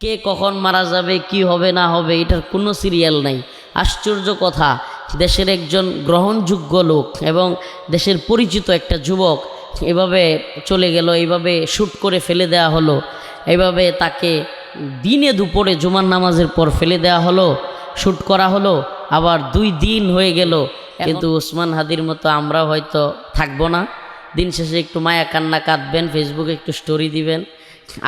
কে কখন মারা যাবে কি হবে না হবে এটার কোনো সিরিয়াল নাই। আশ্চর্য কথা, দেশের একজন গ্রহণযোগ্য লোক এবং দেশের পরিচিত একটা যুবক এভাবে চলে গেল, এইভাবে শ্যুট করে ফেলে দেওয়া হলো, এইভাবে তাকে দিনে দুপুরে জুমার নামাজের পর ফেলে দেওয়া হলো, শ্যুট করা হলো, আবার 2 দিন হয়ে গেল। কিন্তু ওসমান হাদির মতো আমরা হয়তো থাকবো না। দিন শেষে একটু মায়া কান্না কাঁদবেন, ফেসবুকে একটু স্টোরি দিবেন,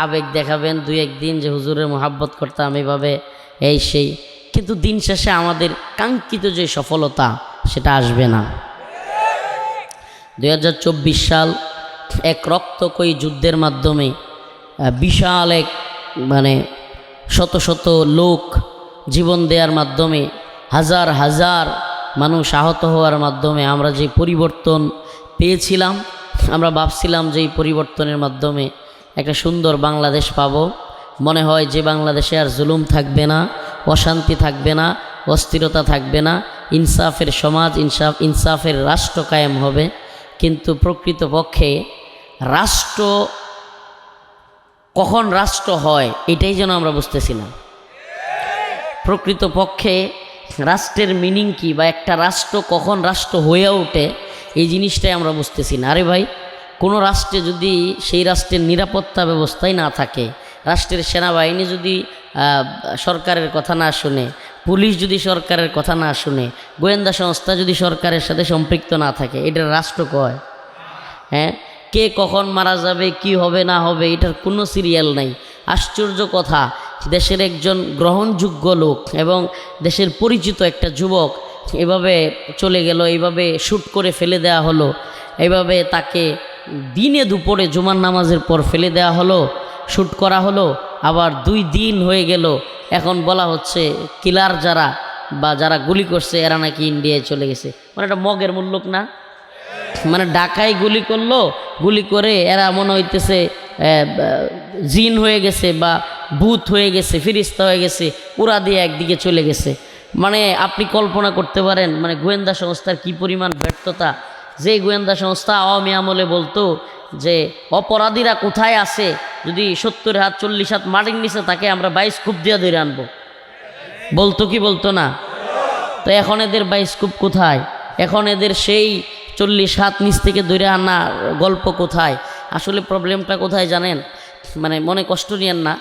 আবেগ দেখাবেন 2-1 দিন যে হুজুরের মোহাব্বত করতাম এভাবে এই সেই, কিন্তু দিন শেষে আমাদের কাঙ্ক্ষিত যে সফলতা সেটা আসবে না। 2024 সাল এক রক্তকয়ী যুদ্ধের মাধ্যমে বিশাল এক শত শত লোক জীবন দেওয়ার মাধ্যমে, হাজার হাজার মানুষ আহত হওয়ার মাধ্যমে আমরা যে পরিবর্তন পেয়েছিলাম, আমরা ভাবছিলাম যে এই পরিবর্তনের মাধ্যমে একটা সুন্দর বাংলাদেশ পাব। মনে হয় যে বাংলাদেশে আর জুলুম থাকবে না, অশান্তি থাকবে না, অস্থিরতা থাকবে না, ইনসাফের সমাজ, ইনসাফের রাষ্ট্র কায়েম হবে। কিন্তু প্রকৃতপক্ষে রাষ্ট্র কখন রাষ্ট্র হয় এটাই যেন আমরা বুঝতেছি না। প্রকৃতপক্ষে রাষ্ট্রের মিনিং কি, বা একটা রাষ্ট্র কখন রাষ্ট্র হয়ে ওঠে এই জিনিসটাই আমরা বুঝতেছি না। আরে ভাই, কোনো রাষ্ট্রে যদি সেই রাষ্ট্রের নিরাপত্তা ব্যবস্থাই না থাকে, রাষ্ট্রের সেনাবাহিনী যদি সরকারের কথা না শুনে, পুলিশ যদি সরকারের কথা না শুনে, গোয়েন্দা সংস্থা যদি সরকারের সাথে সম্পৃক্ত না থাকে, এটার রাষ্ট্র কয়? হ্যাঁ, কে কখন মারা যাবে কি হবে না হবে এটার কোনো সিরিয়াল নাই। আশ্চর্য কথা, দেশের একজন গ্রহণযোগ্য লোক এবং দেশের পরিচিত একটা যুবক এভাবে চলে গেল, এইভাবে শ্যুট করে ফেলে দেওয়া হলো, এইভাবে তাকে দিনে দুপুরে জুমার নামাজের পর ফেলে দেওয়া হলো, শ্যুট করা হলো, আবার 2 দিন হয়ে গেল। এখন বলা হচ্ছে কিলার যারা বা যারা গুলি করছে এরা নাকি ইন্ডিয়ায় চলে গেছে। এটা মগের মূল্যক না, ঢাকায় গুলি করলো, গুলি করে এরা মনে হইতেছে জিন হয়ে গেছে বা ভূত হয়ে গেছে, ফিরিস্তা হয়ে গেছে, উড়া দিয়ে একদিকে চলে গেছে। আপনি কল্পনা করতে পারেন গোয়েন্দা সংস্থার কি পরিমাণ ব্যর্থতা। যে গোয়েন্দা সংস্থা আওয়ামী আমলে বলতো যে অপরাধীরা কোথায় আছে, যদি 70 হাত 40 হাত মাটির নিচে থাকে আমরা 22 কূপ দিয়ে ধরে আনবো, বলতো কি বলতো না? তো এখন এদের 22 কূপ কোথায়? এখন এদের সেই 40 হাত নিচ থেকে ধরে আনা গল্প কোথায়? আসলে প্রবলেমটা কোথায় জানেন? মনে কষ্ট নিয়েন না,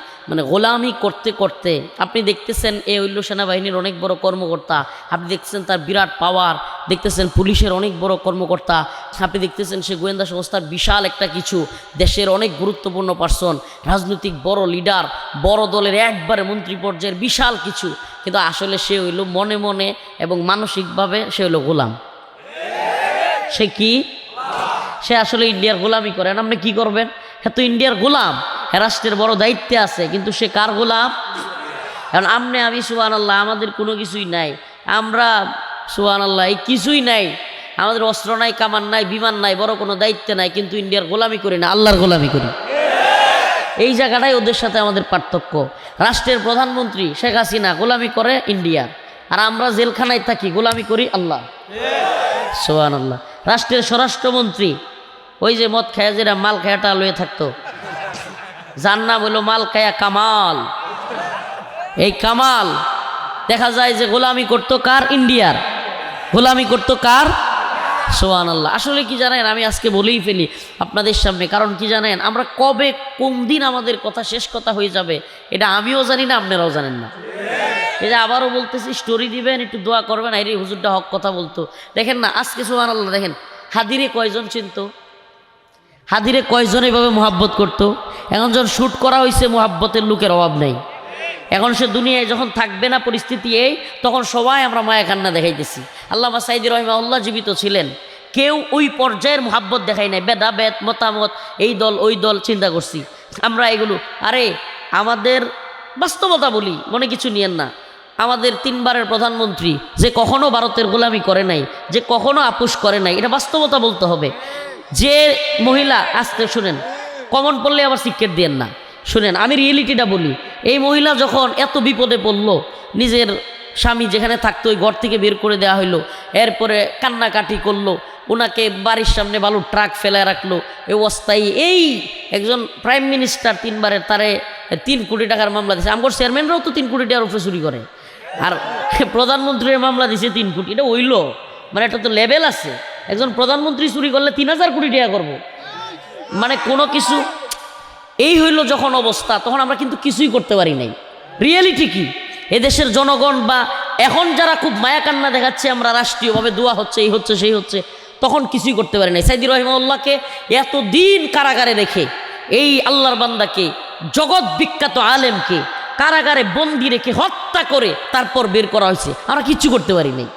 গোলামি করতে করতে আপনি দেখতেছেন এ হইল সেনাবাহিনীর অনেক বড় কর্মকর্তা, আপনি দেখতেছেন তার বিরাট পাওয়ার, দেখতেছেন পুলিশের অনেক বড় কর্মকর্তা, আপনি দেখতেছেন সে গোয়েন্দা সংস্থার বিশাল একটা কিছু, দেশের অনেক গুরুত্বপূর্ণ পার্সন, রাজনৈতিক বড় লিডার, বড় দলের একবারে মন্ত্রী পর্যায়ের বিশাল কিছু, কিন্তু আসলে সে হইল মনে মনে এবং মানসিকভাবে সে হইল গোলাম। সে কি? সে আসলে ইন্ডিয়ার গোলামি করেন। আপনি কি করবেন? হ্যাঁ, তো ইন্ডিয়ার গোলাম, রাষ্ট্রের বড় দায়িত্বে আছে, কিন্তু সে কার গোলাম? এখন আমি সুবহানাল্লাহ, আমাদের কোনো কিছুই নাই, আমরা সুবহানাল্লাহ এই কিছুই নাই, আমাদের অস্ত্র নাই, কামান নাই, বিমান নাই, বড় কোনো দায়িত্ব নাই, কিন্তু ইন্ডিয়ার গোলামি করি না, আল্লাহর গোলামি করি। এই জায়গাটাই ওদের সাথে আমাদের পার্থক্য। রাষ্ট্রের প্রধানমন্ত্রী শেখ হাসিনা গোলামি করে ইন্ডিয়ার, আর আমরা জেলখানায় থাকি গোলামি করি আল্লাহ। সুবহানাল্লাহ। রাষ্ট্রের স্বরাষ্ট্রমন্ত্রী ওই যে মদ খায়া যেটা মাল খায়াটা লয়ে থাকতো, যার নাম হলো মাল খায়া কামাল। এই কামাল দেখা যায় যে গোলামি করতো কার? ইন্ডিয়ার। গোলামি করতো কার? সুবহানাল্লাহ। আসলে কি জানেন, আমি আজকে বলেই ফেলি আপনাদের সামনে, কারণ কি জানেন, আমরা কবে কোন দিন আমাদের কথা শেষ কথা হয়ে যাবে এটা আমিও জানি না, আপনারাও জানেন না। এই যে আবারও বলতেছি, স্টোরি দিবেন, একটু দোয়া করবেন, আরে হুজুরটা হক কথা বলতো। দেখেন না আজকে সুবহানাল্লাহ, দেখেন হাদিরে কয়জন চিনতো, হাদিরে কয়জন এভাবে মোহাব্বত করতো। এখন যখন শ্যুট করা হয়েছে মোহাব্বতের লোকের অভাব নেই। এখন সে দুনিয়ায় যখন থাকবে না, পরিস্থিতি এই, তখন সবাই আমরা মায়া কান্না দেখাইতেছি। আল্লামা সাইদি রাহিমাহুল্লাহ জীবিত ছিলেন, কেউ ওই পর্যায়ের মোহাব্বত দেখাই নাই, ভেদাভেদ মতামত, এই দল ওই দল চিন্তা করছি আমরা এগুলো। আরে আমাদের বাস্তবতা বলি, মনে কিছু নিয়েন না। আমাদের 3 বারের প্রধানমন্ত্রী যে কখনো ভারতের গোলামি করে নাই, যে কখনো আপোষ করে নাই, এটা বাস্তবতা বলতে হবে। যে মহিলা, আসতে শুনেন, কমন পড়লে আবার সিক্রেট দিয়েন না, শুনেন আমি রিয়েলিটিটা বলি। এই মহিলা যখন এত বিপদে পড়লো, নিজের স্বামী যেখানে থাকতো ওই ঘর থেকে বের করে দেওয়া হইলো, এরপরে কান্নাকাটি করলো, ওনাকে বাড়ির সামনে বালুর ট্রাক ফেলে রাখলো, এই অবস্থায় এই একজন প্রাইম মিনিস্টার 3 বারের, তারে 3 কোটি টাকার মামলা দিছে। আমার চেয়ারম্যানরাও তো 3 কোটি টাকার উপরে চুরি করে, আর প্রধানমন্ত্রীর মামলা দিছে 3 কোটি। এটা হইল মানে একটা তো লেভেল আছে। একজন প্রধানমন্ত্রী চুরি করলে 3000 কোটি টাকা করবো, মানে কোনো কিছু। এই হইল যখন অবস্থা, তখন আমরা কিন্তু কিছুই করতে পারি নাই। রিয়েলিটি কি, এদেশের জনগণ বা এখন যারা খুব মায়া কান্না দেখাচ্ছে, আমরা রাষ্ট্রীয়ভাবে দোয়া হচ্ছে, এই হচ্ছে সেই হচ্ছে, তখন কিছুই করতে পারি নাই। সাইদি রহিমাহুল্লাহকে এতদিন কারাগারে রেখে, এই আল্লাহর বান্দাকে, জগৎ বিখ্যাত আলেমকে কারাগারে বন্দি রেখে হত্যা করে তারপর বের করা হয়েছে, আমরা কিচ্ছু করতে পারি নাই।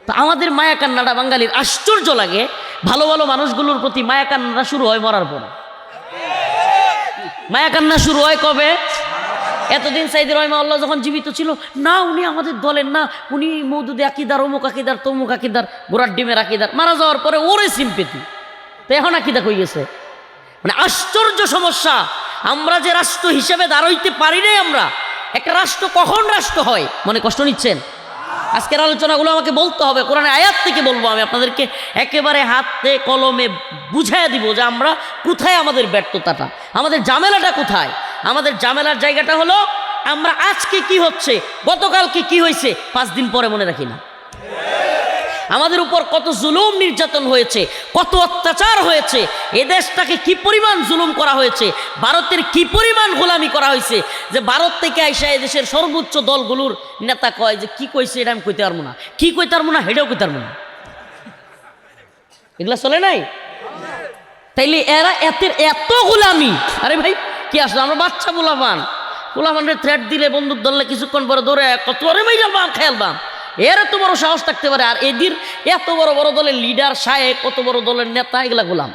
তো আমাদের মায়া কান্নাটা বাঙালির আশ্চর্য লাগে। ভালো ভালো মানুষগুলোর প্রতি মায়া কান্নাটা শুরু হয় মরার পর। মায়া কান্না শুরু হয় কবে? এতদিন সাইদি রহিমাহুল্লাহ যখন জীবিত ছিল, না উনি আমাদের দলের না, উনি মওদুদে আকিদার, অমুক আকিদার, তমুক আকিদার, গোড়ার ডিমের আকিদার। মারা যাওয়ার পরে ওরে সিম্পেথি। তো এখন আকিদা কই গেছে? মানে আশ্চর্য সমস্যা। আমরা যে রাষ্ট্র হিসেবে দাঁড়াইতে পারি নাই। আমরা একটা রাষ্ট্র কখন রাষ্ট্র হয়, মনে কষ্ট নিচ্ছেন? আজকের আলোচনাগুলো আমাকে বলতে হবে, কোরআনের আয়াত থেকে বলবো। আমি আপনাদেরকে একেবারে হাতে কলমে বুঝাইয়া দিব যে আমরা কোথায়, আমাদের ব্যর্থতাটা, আমাদের ঝামেলাটা কোথায়। আমাদের ঝামেলার জায়গাটা হলো আমরা আজকে কি হচ্ছে, গতকালকে কি হয়েছে 5 দিন পরে মনে রাখি না। আমাদের উপর কত জুলুম নির্যাতন হয়েছে, কত অত্যাচার হয়েছে, এ দেশটাকে কি পরিমাণ জুলুম করা হয়েছে, ভারতের কি পরিমাণ গোলামি করা হয়েছে, যে ভারত থেকে আইসা এদেশের সর্বোচ্চ দলগুলোর নেতা কয় যে কি কইছে এটা আমি কইতে পারবো না, কি কইতে পারবো না হেটাও কইতে পারবো না। এগুলা চলে নাই? তাইলে এরা এত গোলামি। আরে ভাই কি আসলে আমরা বাচ্চা পোলাপানের থ্রেট দিলে, বন্দুক ধরলে কিছুক্ষণ পরে দৌড়ে কত আরে ভাই যাবাম খেলবাম, এর এত বড় সাহস থাকতে পারে। আর এদের এত বড় বড় দলের লিডার, শায়েক, কত বড় দলের নেতা, এগুলা গোলাম।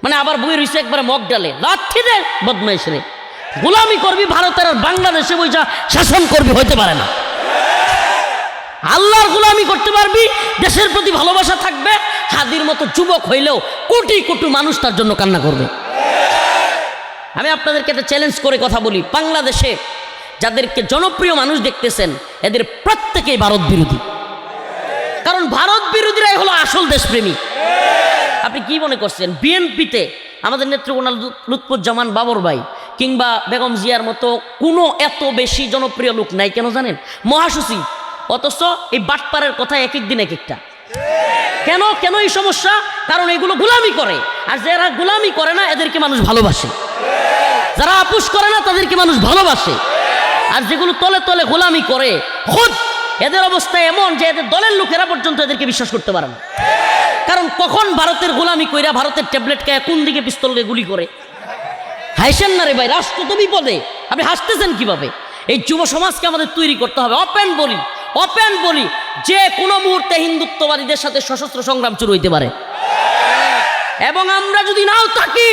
মানে আবার বই রয়েছে একবারে মগ ডালে, লাঠি দে বদমাইশ রে, গোলামি করবি ভারতের আর বাংলাদেশে বইসা শাসন করবি, হইতে পারে না। আল্লাহর গোলামি করতে পারবি, দেশের প্রতি ভালোবাসা থাকবে, হাদির মতো যুবক হইলেও কোটি কোটি মানুষ তার জন্য কান্না করবে। আমি আপনাদেরকে একটা চ্যালেঞ্জ করে কথা বলি, বাংলাদেশে যাদেরকে জনপ্রিয় মানুষ দেখতেছেন, এদের প্রত্যেকেই ভারত বিরোধী। কারণ ভারত বিরোধীরাই হলো আসল দেশপ্রেমী। আপনি কি মনে করছেন বিএনপিতে আমাদের নেত্রকোনা লুৎফুজ্জামান বাবর ভাই কিংবা বেগম জিয়ার মতো কোনো এত বেশি জনপ্রিয় লোক নাই কেন জানেন? মহাসচিব, অথচ এই বাটপাড়ের কথা এক এক দিন এক একটা। কেন কেন এই সমস্যা? কারণ এগুলো গোলামি করে, আর যারা গোলামি করে না এদেরকে মানুষ ভালোবাসে, যারা আপোষ করে না তাদেরকে মানুষ ভালোবাসে। আর যেগুলো তলে তলে গোলামি করে, খুদ এদের অবস্থা এমন যে এদের দলের লোকেরা পর্যন্ত এদেরকে বিশ্বাস করতে পারে না। কারণ কখন ভারতের গোলামি কইরা ভারতের ট্যাবলেট খায় কোন দিকে পিস্তলকে গুলি করে। হাসেন না রে ভাই, রাষ্ট্র তো বিপদে, আপনি হাসতেছেন কিভাবে? এই যুব সমাজকে আমাদের তৈরি করতে হবে। ওপেন বলি যে কোনো মুহূর্তে হিন্দুত্ববাদীদের সাথে সশস্ত্র সংগ্রাম শুরু হইতে পারে। এবং আমরা যদি নাও থাকি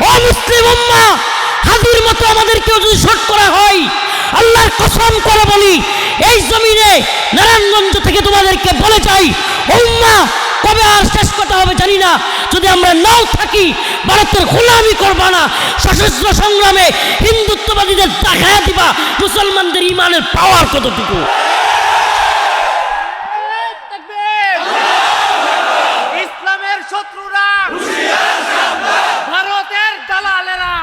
ও মুসলিম উম্মাহ, হাদির মতো আমাদেরকেও যদি শট করা হয়, আল্লাহর কসম করে বলি, এই জমিনে নারায়ণগঞ্জ থেকে তোমাদেরকে বলে যাই, উম্মাহ কবে আর শেষ কথা হবে জানি না, যদি আমরা নাও থাকি ভারতের গোলামি করবা না, সশস্ত্র সংগ্রামে হিন্দুত্ববাদীদের দেখায়া দিবা মুসলমানদের ইমানের পাওয়ার কতটুকু। ইসলামের শত্রুরা, ভারতের দালালেরা,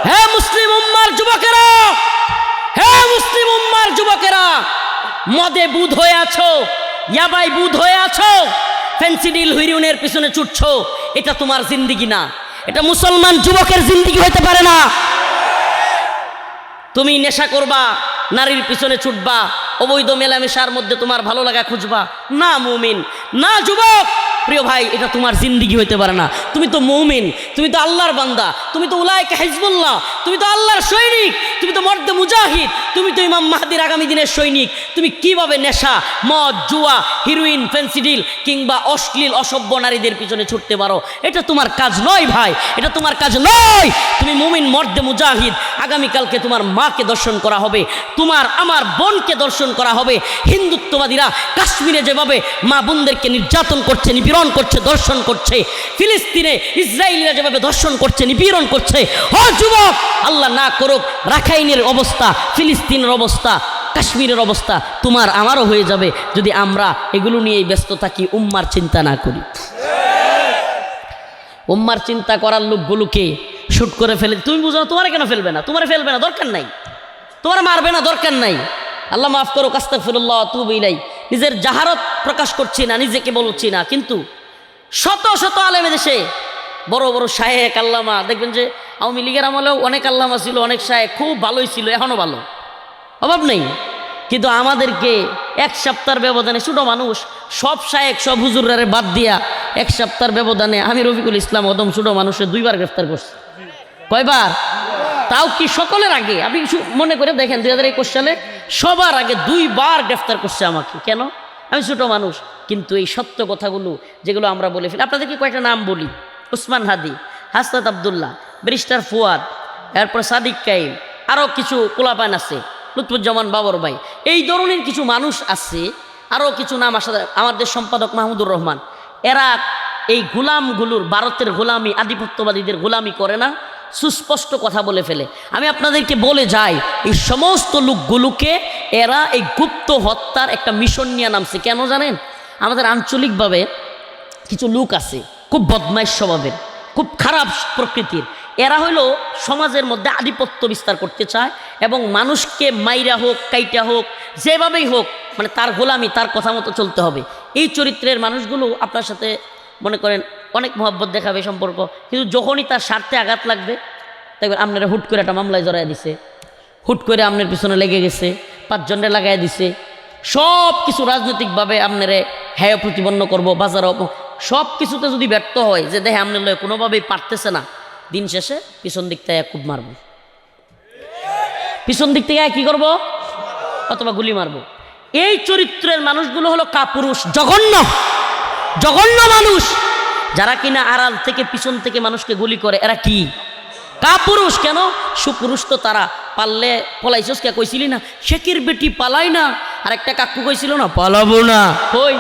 হে মুসলিম উম্মার যুবকেরা, মদে বুধ হয়ে আছো, ইয়াবাই বুধ হয়ে আছো, ফেন্সিডিল হিরোইনের পিছনে ছুটছো, এটা তোমার জিন্দেগি না, এটা মুসলমান যুবকের জিন্দেগি হতে পারে না। তুমি নেশা করবা, নারীর পিছনে ছুটবা, অবৈধ মেলামেশার মধ্যে তোমার ভালো লাগা খুঁজবা, না মুমিন, না যুবক, প্রিয় ভাই, এটা তোমার জিন্দেগি হইতে পারে না। তুমি তো মুমিন, তুমি তো আল্লাহর বান্দা, তুমি তো উলাইকা হিজবুল্লাহ, তুমি তো আল্লাহর সৈনিক, তুমি তো মর্দে মুজাহিদ, তুমি তো ইমাম মাহদির আগামী দিনের সৈনিক। তুমি কিভাবে নেশা, মদ, জুয়া, হিরোইন, ফেন্সিডিল কিংবা অশ্লীল অসভ্য নারীদের পিছনে ছুটতে পারো? এটা তোমার কাজ নয় ভাই, এটা তোমার কাজ নয়। তুমি মুমিন, মর্দে মুজাহিদ। আগামীকালকে তোমার মাকে দর্শন করা হবে, তোমার আমার বোনকে দর্শন করা হবে। হিন্দুত্ববাদীরা কাশ্মীরে যেভাবে মা বোনদেরকে নির্যাতন করছে, নিপীড়ন করছে, দর্শন করছে, ফিলিস্তিনে ইসরায়েলিরা যেভাবে দর্শন করছে, নিপীড়ন করছে, ও যুবক, আল্লাহ না করুক রাখাইনের অবস্থা, ফিলিস্তিনের অবস্থা, কাশ্মীরের অবস্থা তোমার আমারও হয়ে যাবে যদি আমরা এগুলো নিয়েই ব্যস্ত থাকি, উম্মার চিন্তা না করি। উম্মার চিন্তা করার লোকগুলোকে শুট করে ফেলে। তুমি বুঝো না, তোমার কেন ফেলবে না? তোমার ফেলবে না, দরকার নাই। তোমার মারবে না, দরকার নাই। আল্লাহ মাফ করো, আস্তাগফিরুল্লাহ তুবু ইলাই। নিজের জাহারত প্রকাশ করছি না, নিজেকে বলছি না, কিন্তু শত শত আলেমে দেশে বড় বড় শায়েখ আল্লামা দেখবেন যে আওয়ামী লীগের আমলেও অনেক আল্লামা ছিল, অনেক শায়েখ খুব ভালোই ছিল, এখনও ভালো, অভাব নেই। কিন্তু আমাদেরকে এক সপ্তাহের ব্যবধানে, ছোটো মানুষ, সব শায়েখ সব হুজুরারে বাদ দিয়া এক সপ্তাহের ব্যবধানে আমি রফিকুল ইসলাম অদম ছোটো মানুষের 2 বার গ্রেফতার করছি। কয়বার? তাও কি সকলের আগে? আপনি মনে করে দেখেন 2021 সালে সবার আগে 2 বার গ্রেফতার করছে আমাকে। কেন? আমি ছোটো মানুষ। কিন্তু এই সত্য কথাগুলো যেগুলো আমরা বলে ফেলি, আপনাদেরকে কয়েকটা নাম বলি: উসমান হাদি, হাসনাত আবদুল্লাহ, ব্যারিস্টার ফুয়াদ, এরপর সাদিক কাইম, আরও কিছু কোলাপান আছে, লুৎফুজ্জামান বাবর ভাই, এই ধরনের কিছু মানুষ আছে, আরও কিছু নাম আসা, আমাদের সম্পাদক মাহমুদুর রহমান। এরা এই গোলামগুলোর, ভারতের গোলামি, আধিপত্যবাদীদের গোলামি করে না, সুস্পষ্ট কথা বলে ফেলে। আমি আপনাদেরকে বলে যাই, এই সমস্ত লোকগুলোকে এরা এই গুপ্ত হত্যার একটা মিশন নিয়ে নামছে। কেন জানেন? আমাদের আঞ্চলিকভাবে কিছু লোক আছে খুব বদমাইশ স্বভাবের, খুব খারাপ প্রকৃতির। এরা হইল সমাজের মধ্যে আধিপত্য বিস্তার করতে চায় এবং মানুষকে মাইরা হোক, কাইটা হোক, যেভাবেই হোক, মানে তার গোলামি, তার কথা মতো চলতে হবে। এই চরিত্রের মানুষগুলো আপনার সাথে মনে করেন অনেক মহব্বত দেখাবে, সম্পর্ক, কিন্তু যখনই তার স্বার্থে আঘাত লাগবে, দেখবেন আপনারা হুট করে একটা মামলায় জড়াই দিছে, হুট করে আপনার পিছনে লেগে গেছে, 5 জনে লাগাই দিছে, সব কিছু রাজনৈতিকভাবে আপনারে হ্যায় প্রতিপন্ন করবো, বাজার সব কিছুতে যদি ব্যর্থ হয়, যে দেখে আপনার লয় কোনোভাবেই পারতেছে না, দিন শেষে পিছন দিক থেকে খুব মারবো, পিছন দিক থেকে কি করব, অথবা গুলি মারবো। এই চরিত্রের মানুষগুলো হলো কাপুরুষ, জঘন্য জঘন্য মানুষ, যারা কিনা আড়াল থেকে পিছন থেকে মানুষকে গুলি করে। এরা কি কাপুরুষ? কেন? সুপুরুষ তো তারা। পারলে পলাইছস কে কইছিলি না, শেখের বেটি পালাই না, আর একটা কাকু কইছিল না পালাবো না। কই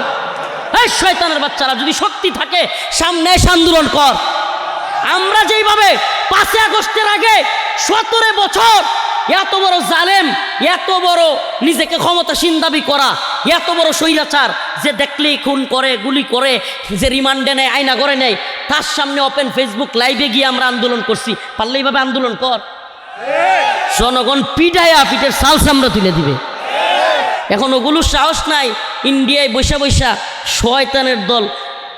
এই শয়তানের বাচ্চারা, যদি শক্তি থাকে সামনে এসে আন্দোলন কর। আমরা যেইভাবে 5 আগস্টের আগে 17 বছর এত বড় জালেম, এত বড় নিজেকে ক্ষমতাসীন দাবি করা, এত বড় স্বৈরাচার, যে দেখলেই খুন করে, গুলি করে, যে রিমান্ডে নেয়, আয়না করে নেয়, তার সামনে ওপেন ফেসবুক লাইভে গিয়ে আমরা আন্দোলন করছি। পারলে এইভাবে আন্দোলন কর, জনগণ পিটায়া পিঠের সাল সামরা তুলে দিবে। এখন ওগুলোর সাহস নাই। ইন্ডিয়ায় বৈশা বৈশা শয়তানের দল,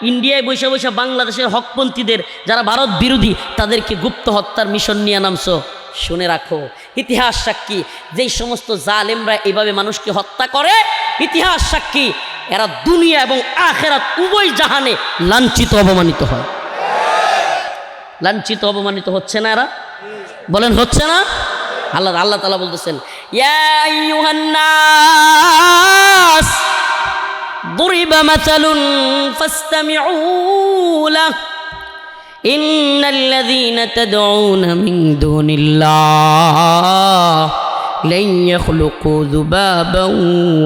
ইন্ডিয়ায় বৈশা বৈশা বাংলাদেশের হকপন্থীদের, যারা ভারত বিরোধী, তাদেরকে গুপ্ত হত্যার মিশন নিয়ে নামছো। শুনে রাখো, ইতিহাস সাক্ষী, যেই সমস্ত জালেমরা এইভাবে মানুষকে হত্যা করে, ইতিহাস সাক্ষী, এরা দুনিয়া এবং আখেরাত উভয় জাহানে লাঞ্ছিত অপমানিত হয়। লাঞ্ছিত অপমানিত হচ্ছে না এরা? বলেন হচ্ছে না? আল্লাহ তাআলা বলতেছেন, ইয়া আইয়ুহান নাস দুরিবা মাসালুন ফাসতামিউ লাহু ইন্নাল্লাযীনা তাদউনা মিন দুনিল্লাহ লান ইয়াখলুকু যুবাবান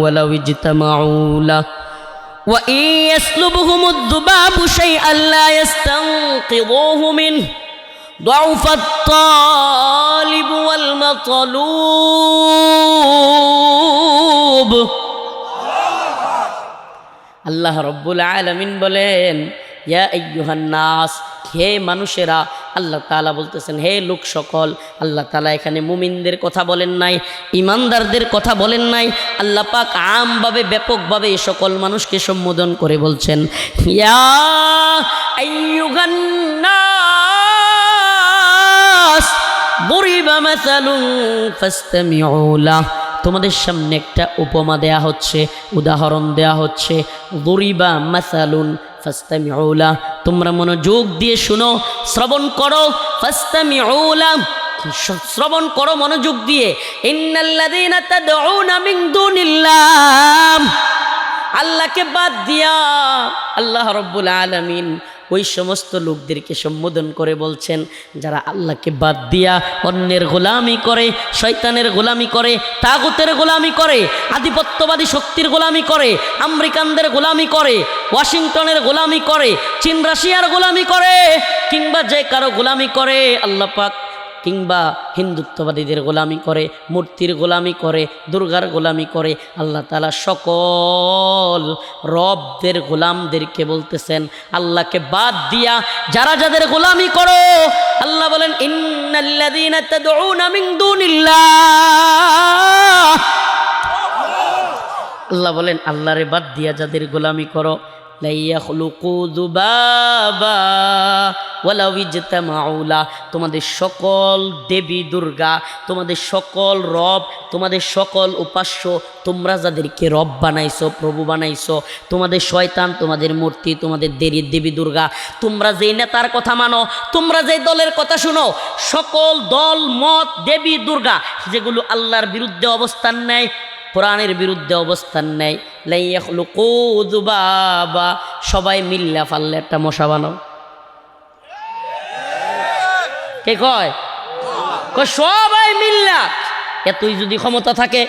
ওয়ালাউ ইজতামাউ লাহু ওয়া ইন ইয়াসলুবহুমুদ যুবাবু শাইআন লা ইস্তানকিযুহু মিনহু দুআফাত তালিব ওয়াল মাতলুব। আল্লাহ রাব্বুল আলামিন বলেন, ইয়া আইয়ুহান নাস, হে মানুষেরা। আল্লাহ তাআলা বলতেছেন হে লোক সকল। আল্লাহ তাআলা এখানে মুমিনদের কথা বলেন নাই, ইমানদারদের কথা বলেন নাই। আল্লাহ পাক আমভাবে, ব্যাপকভাবে এ সকল মানুষকে সম্বোধন করে বলছেন, ইয়া আইয়ুহান নাস দুরিবা মাসালুন ফাসতামিউ লাহু। তোমাদের সামনে একটা উপমা দেয়া হচ্ছে, উদাহরণ দেয়া হচ্ছে। দুরিবা মাসালুন ফাসতামিউ লাহু, তোমরা মনোযোগ দিয়ে শুনো, শ্রবণ করো। ফাসতামিউ লাহু, শ্রবণ করো মনোযোগ দিয়ে। ইন্নাল্লাযীনা তাদউনা মিন দুনিল্লাহ, আল্লাহকে বাদ দিয়া আল্লাহ রাব্বুল আলামিন ওই সমস্ত লোকদেরকে সম্বোধন করে বলছেন, যারা আল্লাহকে বাদ দিয়া অন্যের গোলামি করে, শয়তানের গোলামি করে, তাগুতের গোলামি করে, আধিপত্যবাদী শক্তির গোলামি করে, আমেরিকানদের গোলামি করে, ওয়াশিংটনের গোলামি করে, চীন রাশিয়ার গোলামি করে, কিংবা যে কারো গোলামি করে। আল্লাহ পাক কিংবা হিন্দুত্ববাদীদের গোলামি করে, মূর্তির গোলামি করে, দুর্গার গোলামি করে, আল্লাহ তাআলা সকল রবদের গোলামদেরকে বলতেছেন আল্লাহকে বাদ দিয়া যারা যাদের গোলামি করো, আল্লাহ বলেন ইন্নাল্লাযীনা তাদউনা মিন দুনিল্লাহ, আল্লাহ বলেন আল্লাহরে বাদ দিয়া যাদের গোলামি করো, লা ইয়াখলুকু যুবাবা ওয়ালাউ ইজতামাউ লা, তোমাদের সকল দেবী দুর্গা, তোমাদের সকল রব, তোমাদের সকল উপাস্য, তোমরা যাদেরকে রব বানাইছো, প্রভু বানাইছো, তোমাদের শয়তান, তোমাদের মূর্তি, তোমাদের দেবী দুর্গা, তোমরা যেই নেতার কথা মানো, তোমরা যেই দলের কথা শুনো, সকল দল মত দেবী দুর্গা যেগুলো আল্লাহর বিরুদ্ধে অবস্থান নেয়, কোরআনের বিরুদ্ধে অবস্থান নেয়, লা ইয়াখলুকু যুবাবা, সবাই মিল্লা পারলে একটা মশা বানাও। কে কয়? সবাই মিল্লা। এতই যদি ক্ষমতা থাকে,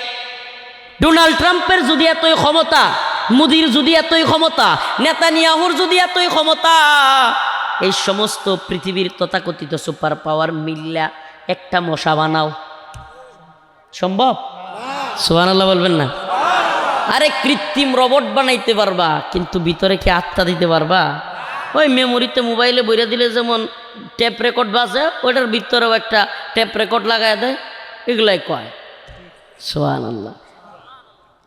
ডোনাল্ড ট্রাম্পের যদি এতই ক্ষমতা, মোদির যদি এতই ক্ষমতা, নেতানিয়াহুর যদি এতই ক্ষমতা, এই সমস্ত পৃথিবীর তথাকথিত সুপার পাওয়ার মিল্লা একটা মশা বানাও, সম্ভব? সুবহানাল্লাহ বলবেন না? আরে কৃত্রিম রোবট বানাইতে পারবা, কিন্তু ভিতরে কি আত্মা দিতে পারবা? ওই মেমোরিতে মোবাইলে বইরা দিলে যেমন টেপ রেকর্ড বাজে, ওইটার ভিতরেও একটা টেপ রেকর্ড লাগাই দেয়, এগুলাই কয়। সুবহানাল্লাহ।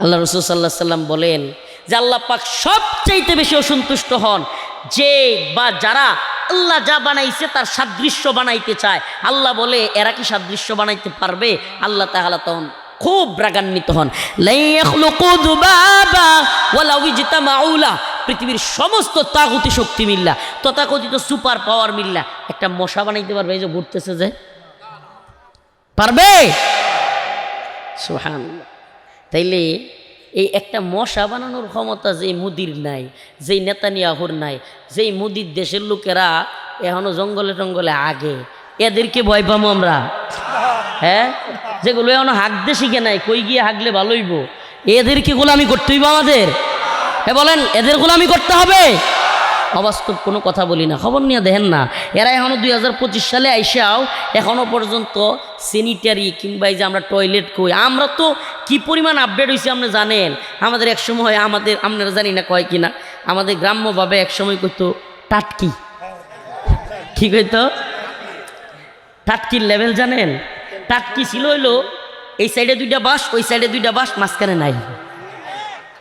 আল্লাহ রাসূল সাল্লাল্লাহু আলাইহি সাল্লাম বলেন যে আল্লাহ পাক সবচাইতে বেশি অসন্তুষ্ট হন যে বা যারা আল্লাহ যা বানাইছে তার সাদৃশ্য বানাইতে চায়। আল্লাহ বলে এরা কি সাদৃশ্য বানাইতে পারবে? আল্লাহ তাআলা তখন খুব রাগান্বিত হন। লা ইয়াখলুকু যুবাবা ওয়ালাউ ইজতামাউ লা, পৃথিবীর সমস্ত তাগুতি শক্তি মিল্লা, তথাকথিত সুপার পাওয়ার মিল্লা একটা মশা বানাইতে পারবে? এই যে ঘুরতেছে যে, পারবে? সুবহানাল্লাহ। তাইলে এই একটা মশা বানানোর ক্ষমতা যেই মোদির নাই, যেই নেতানিয়াহুর নাই, যেই মোদির দেশের লোকেরা এখনো জঙ্গলে টঙ্গলে আগে, এদেরকে ভয় পাবো আমরা? হ্যাঁ, যেগুলো এখনো হাঁকতে শিখে নাই, কই গিয়ে হাঁকলে ভালো হইব, এদেরকে গোলামি করতে হইব আমাদের? হ্যাঁ বলেন, এদের গোলামি করতে হবে? অবাস্তব কোনো কথা বলি না, খবর নিয়ে দেখেন না, এরা এখনও 2025 সালে আইসাও এখনও পর্যন্ত স্যানিটারি কিংবা এই যে আমরা টয়লেট কই, আমরা তো কি পরিমাণ আপডেট হয়েছি আপনি জানেন? আমাদের এক সময়, আপনারা জানি না কয় কিনা, আমাদের গ্রাম্যভাবে এক সময় কইতো টাটকি। কি কইতো? টাটকির লেভেল জানেন? টাটকি ছিল হইলো এই সাইডে দুইটা বাঁশ, ওই সাইডে দুইটা বাঁশ, মাঝখানে নাই,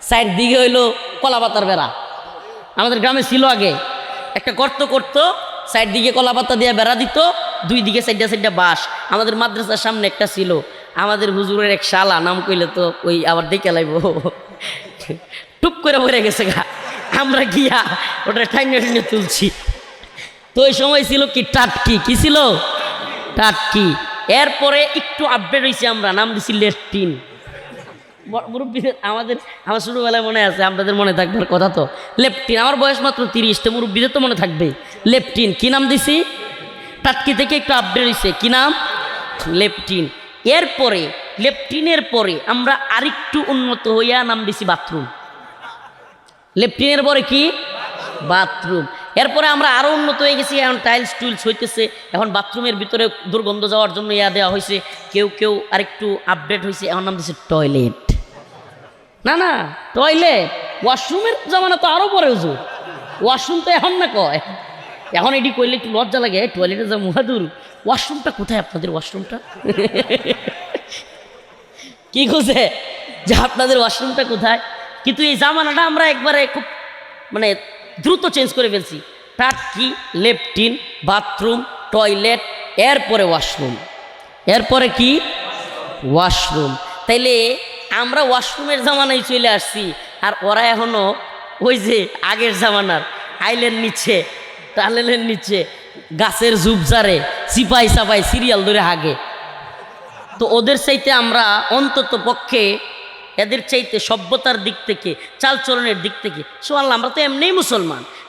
সাইড দিকে হইলো কলা পাতার বেড়া। আমাদের গ্রামে ছিল আগে একটা গর্ত করতো, সাইড দিকে কলা পাতা দিয়ে বেড়া দিত, দুই দিকে সাইডে বাঁশ। আমাদের মাদ্রাসার সামনে একটা ছিল, আমাদের হুজুরের এক শালা, নাম কইলে তো ওই আবার দেখে লাইব, টুপ করে পড়ে গেছে গা, আমরা গিয়া ওটা ঠাইনে ঠাইনে তুলছি। তো ওই সময় ছিল কি টাটকি, কি ছিল? টাটকি। এরপরে একটু আপডেট হয়েছি আমরা, নাম দিছি লেট্রিন। মুরব্বীদের আমার ছোটোবেলায় মনে আছে, আপনাদের মনে থাকবার কথা তো, লেপটিন। আমার বয়স মাত্র 30, তো মুরব্বীদের তো মনে থাকবে। লেপটিন কি নাম দিছি? টাটকি থেকে একটু আপডেট হয়েছে, কি নাম? লেপটিন। এরপরে লেপটিনের পরে আমরা আরেকটু উন্নত হইয়া নাম দিছি বাথরুম। লেপটিনের পরে কি? বাথরুম। এরপরে আমরা আরও উন্নত হয়ে গেছি, এখন টাইলস টুইলস হইতেছে, এখন বাথরুমের ভিতরে দুর্গন্ধ যাওয়ার জন্য দেওয়া হয়েছে। কেউ আরেকটু আপডেট হয়েছে, এখন নাম দিচ্ছে টয়লেট। না টয়লেট, ওয়াশরুমের জামানা তো আরও পরে হুজুর, ওয়াশরুম তো এখন না কয়, এখন এটি কইলে একটু লজ্জা লাগে, টয়লেটে যা মুহাদুর, ওয়াশরুমটা কোথায় আপনাদের? ওয়াশরুমটা কি খুঁজে যে আপনাদের ওয়াশরুমটা কোথায়? কিন্তু এই জামানাটা আমরা একবারে খুব মানে দ্রুত চেঞ্জ করে ফেলছি। টাটকি, লেপটিন, বাথরুম, টয়লেট, এরপরে ওয়াশরুম, এরপরে কি? ওয়াশরুম। তাইলে আমরা ওয়াশরুমের জামানায় চলে আসছি, আর ওরা এখনও ওই যে আগের জামানার আইলের নিচে, টালেলের নিচে, গাছের ঝুপঝাড়ে চিপাই চাপাই সিরিয়াল ধরে হাগে। তো ওদের চাইতে আমরা অন্তত পক্ষে, এদের চাইতে সভ্যতার দিক থেকে, চালচলনের দিক থেকে, সুবহানাল্লাহ, আমরা তো এমনিই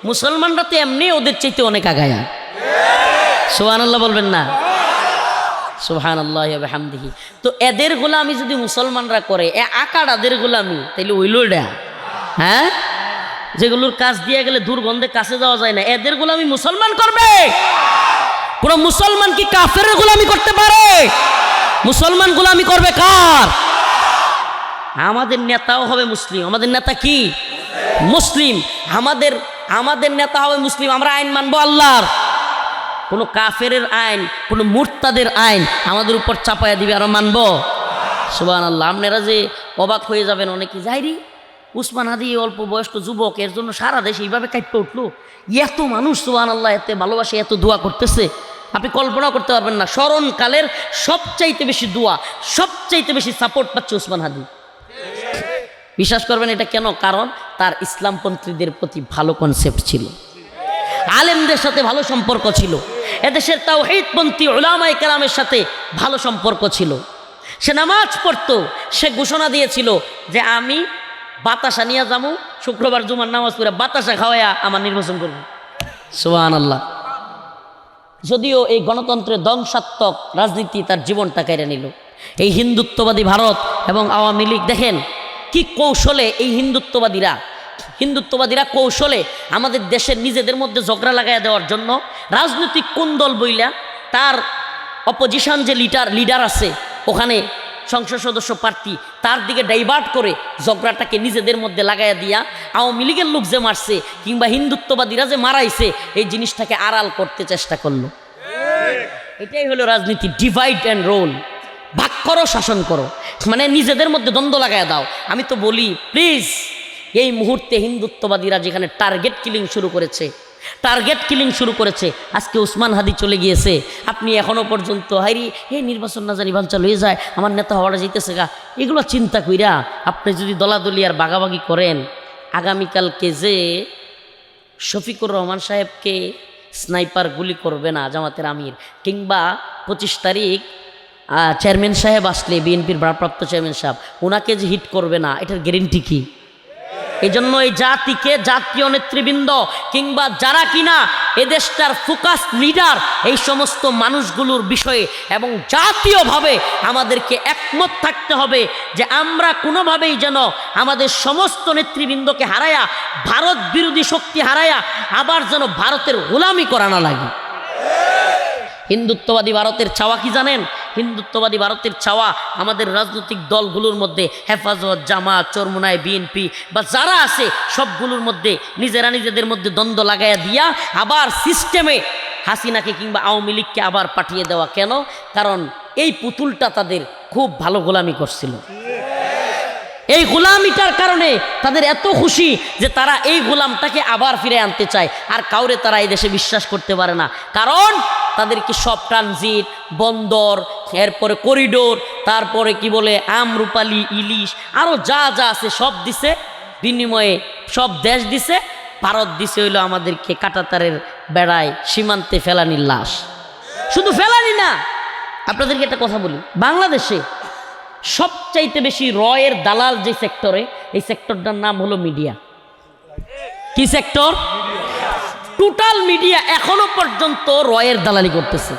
মুসলমানরা তো এমনি ওদের চাইতে অনেক আগায়া। সুবহানাল্লাহ বলবেন না? সুবহানাল্লাহি ওয়া বিহামদিহি। তো এদের গোলামি যদি মুসলমানরা করে, আকাড়াদের গোলামি, তাইলে ওইল এটা, হ্যাঁ, যেগুলোর কাজ দিয়ে গেলে দুর্গন্ধে কাছে যাওয়া যায় না, এদের গোলামি মুসলমান করবে? কোন মুসলমান কি কাফেরের গোলামি করতে পারে? মুসলমান গোলামি করবে কার? আমাদের নেতাও হবে মুসলিম। আমাদের নেতা কি? মুসলিম। আমাদের নেতা হবে মুসলিম। আমরা আইন মানবো আল্লাহর। কোনো কাফেরের আইন, কোনো মুরতাদের আইন আমাদের উপর চাপায়া দিবে, আর মানবো? সুবহানাল্লাহ। আপনারা যে অবাক হয়ে যাবেন অনেকে, যাইরি উসমান হাদি অল্প বয়স্ক যুবক, এর জন্য সারা দেশে এইভাবে কাঁপতে উঠলো, এত মানুষ সুবহানাল্লাহ এতে ভালোবাসে, এত দোয়া করতেছে, আপনি কল্পনা করতে পারবেন না। স্মরণকালের সবচাইতে বেশি দোয়া, সবচাইতে বেশি সাপোর্ট পাচ্ছে উসমান হাদি। বিশ্বাস করবেন এটা কেন? কারণ তার ইসলামপন্থীদের প্রতি ভালো কনসেপ্ট ছিল, আলেমদের সাথে ভালো সম্পর্ক ছিল, এদেশের তাওহীদপন্থী উলামায়ে কেরামের সাথে ভালো সম্পর্ক ছিল। সে নামাজ পড়তো, সে ঘোষণা দিয়েছিল যে আমি বাতাসা নিয়ে যাবো, শুক্রবার জুমার নামাজ পড়ে বাতাসা খাওয়াইয়া আমার নির্বাচন করব। সুবহানাল্লাহ। যদিও এই গণতন্ত্রের ধ্বংসাত্মক রাজনীতি তার জীবনটা কেড়ে নিল। এই হিন্দুত্ববাদী ভারত এবং আওয়ামী লীগ, দেখেন কি কৌশলে এই হিন্দুত্ববাদীরা কৌশলে আমাদের দেশের নিজেদের মধ্যে ঝগড়া লাগাইয়া দেওয়ার জন্য রাজনৈতিক কোন দল বইলা তার অপোজিশন যে লিডার আছে ওখানে সংসদ সদস্য প্রার্থী, তার দিকে ডাইভার্ট করে ঝগড়াটাকে নিজেদের মধ্যে লাগাইয়া দিয়া আওয়ামী লীগের লোক যে মারছে কিংবা হিন্দুত্ববাদীরা যে মারাইছে এই জিনিসটাকে আড়াল করতে চেষ্টা করলো। এটাই হলো রাজনীতি, ডিভাইড অ্যান্ড রোল। ভাগ করো, শাসন করো, মানে নিজেদের মধ্যে দ্বন্দ্ব লাগাইয়া দাও। আমি তো বলি প্লিজ, এই মুহূর্তে হিন্দুত্ববাদীরা যেখানে টার্গেট কিলিং শুরু করেছে, আজকে উসমান হাদি চলে গিয়েছে, আপনি এখনো পর্যন্ত হাইরি এই নির্বাচন না জানি ভাল চালু হয়ে যায়, আমার নেতা হওয়াটা যেতেছে গা, এগুলো চিন্তা কইরা আপনি যদি দলাদলি আর বাগাবাগি করেন, আগামীকালকে যে শফিকুর রহমান সাহেবকে স্নাইপার গুলি করবে না জামাতের আমির, কিংবা 25 তারিখ চেয়ারম্যান সাহেব আসলে, বিএনপির ভারপ্রাপ্ত চেয়ারম্যান সাহেব, ওনাকে যে হিট করবে না, এটার গ্যারেন্টি কি? এই জন্য এই জাতিকে, জাতীয় নেতৃবৃন্দ কিংবা যারা কিনা এদেশটার ফোকাস লিডার, এই সমস্ত মানুষগুলোর বিষয়ে এবং জাতীয়ভাবে আমাদেরকে একমত থাকতে হবে যে আমরা কোনোভাবেই যেন আমাদের সমস্ত নেতৃবৃন্দকে হারায়া, ভারত বিরোধী শক্তি হারায়া আবার যেন ভারতের গোলামি করা না লাগে। হিন্দুত্ববাদী ভারতের চাওয়া কি জানেন? হিন্দুত্ববাদী ভারতের চাওয়া আমাদের রাজনৈতিক দলগুলোর মধ্যে, হেফাজত, জামাত, চরমোনাই, বিএনপি বা যারা আছে সবগুলোর মধ্যে নিজেদের মধ্যে দ্বন্দ্ব লাগাইয়া দিয়া আবার সিস্টেমে হাসিনাকে কিংবা আওয়ামী লীগকে আবার পাঠিয়ে দেওয়া। কেন? কারণ এই পুতুলটা তাদের খুব ভালো গোলামি করছিল। এই গোলামিটার কারণে তাদের এত খুশি যে তারা এই গোলামটাকে আবার ফিরে আনতে চায়। আর কাউরে তারা এই দেশে বিশ্বাস করতে পারে না, কারণ তাদেরকে সব ট্রানজিট, বন্দর, এরপরে করিডোর, তারপরে কি বলে আমরুপালি, ইলিশ, আরও যা যা আছে সব দিছে, বিনিময়ে সব দেশ দিছে। ভারত দিছে হইলো আমাদেরকে কাঁটাতারের বেড়ায় সীমান্তে ফেলানির লাশ। শুধু ফেলানি না, আপনাদেরকে একটা কথা বলি, বাংলাদেশে সবচাইতে বেশি রয়ের দালাল যে সেক্টরে, এই সেক্টরটার নাম হলো মিডিয়া। কি সেক্টর? টোটাল মিডিয়া এখনো পর্যন্ত রয়ের দালালি করতেছে।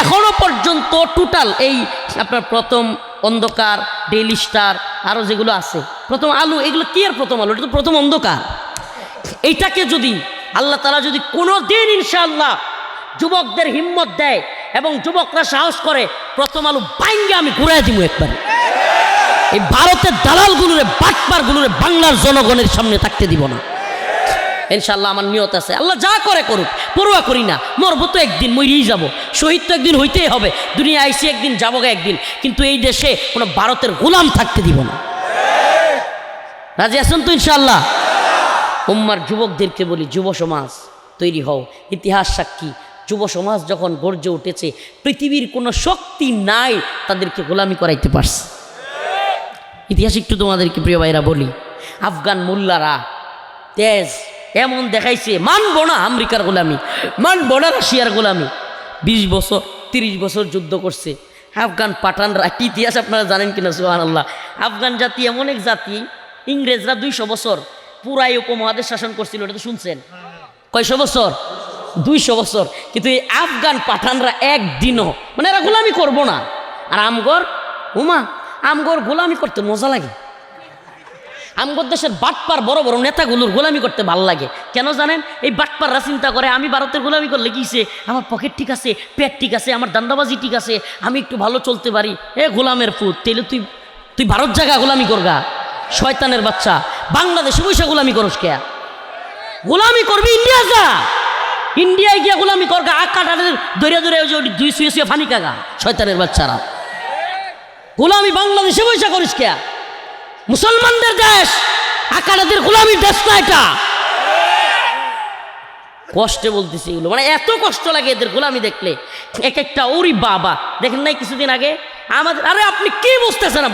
এখনো পর্যন্ত টোটাল এই আপনার প্রথম অন্ধকার, ডেইলি স্টার, আরও যেগুলো আছে, প্রথম আলো, এগুলো কি আর প্রথম আলো, এটা তো প্রথম অন্ধকার। এইটাকে যদি আল্লাহ তাআলা যদি কোনো দিন ইনশাআল্লাহ যুবকদের হিম্মত দেয় এবং যুবকরা সাহস করে, প্রথম আলো বাইঙ্গে আমি ঘুরাই দিব একবার। এই ভারতের দালালগুলোরে, বাটপারগুলোরে বাংলার জনগণের সামনে থাকতে দিব না ইনশাআল্লাহ। আমার নিয়ত আছে, আল্লাহ যা করে করুক, পরোয়া করি না। মরবো তো একদিন, মরেই যাব, শহীদ তো একদিন হইতেই হবে, দুনিয়া আইসি একদিন, যাবো একদিন, কিন্তু এই দেশে কোনো ভারতের গোলাম থাকতে দিব না। রাজি আছেন তো ইনশাআল্লাহ? উম্মার যুবকদেরকে বলি, যুব সমাজ তৈরি হও। ইতিহাস সাক্ষী, যুব সমাজ যখন গর্জে উঠেছে, পৃথিবীর কোনো শক্তি নাই তাদেরকে গোলামি করাইতে পারছে। ইতিহাস একটু তোমাদেরকে প্রিয় ভাইরা বলি, আফগান মোল্লারা তেজ এমন দেখাইছে, মানবো না আমেরিকার গোলামি, মানবো না রাশিয়ার গোলামি। 20 বছর 30 বছর যুদ্ধ করছে আফগান পাঠানরা। কি ইতিহাস আপনারা জানেন কিনা? সুবহানাল্লাহ। আফগান জাতি এমন এক জাতি, ইংরেজরা 200 বছর পুরাই উপমহাদেশ শাসন করছিল, এটা তো শুনছেন। কয়শো বছর? 200 বছর। কিন্তু এই আফগান পাঠানরা একদিনও, মানে এরা গোলামি করবো না। আর আমগর গোলামি করতে মজা লাগে। আমগর দেশের বাটপার বড় বড় নেতাগুলোর গোলামি করতে ভাল লাগে কেন জানেন? এই বাটপাররা চিন্তা করে আমি ভারতের গোলামি করলে কিছে, আমার পকেট ঠিক আছে, পেট ঠিক আছে, আমার দান্দাবাজি ঠিক আছে, আমি একটু ভালো চলতে পারি। গোলামের পুত, তাইলে তুই ভারত জায়গা গোলামি করগা, শয়তানের বাচ্চা। বাংলাদেশে বসে গোলামি করস কে? গোলামি করবি ইন্ডিয়া যা, ইন্ডিয়ায় গিয়া গোলামি করগা। আকাটাদের দৌড়ে দৌড়ে দুই শুয়ে ফানি কাগা, শয়তানের বাচ্চারা। গোলামি বাংলাদেশে বসে করিস কে? মুসলমানদের দেশ, আকারাদের গোলামির দেশ না এটা। কষ্টে বলতেছি এগুলো, মানে এত কষ্ট লাগে এদের গোলামি দেখলে। এক একটা ওরি বাবা, দেখেন নাই কিছুদিন আগে আমাদের, আরে আপনি কি বুঝতেছেন?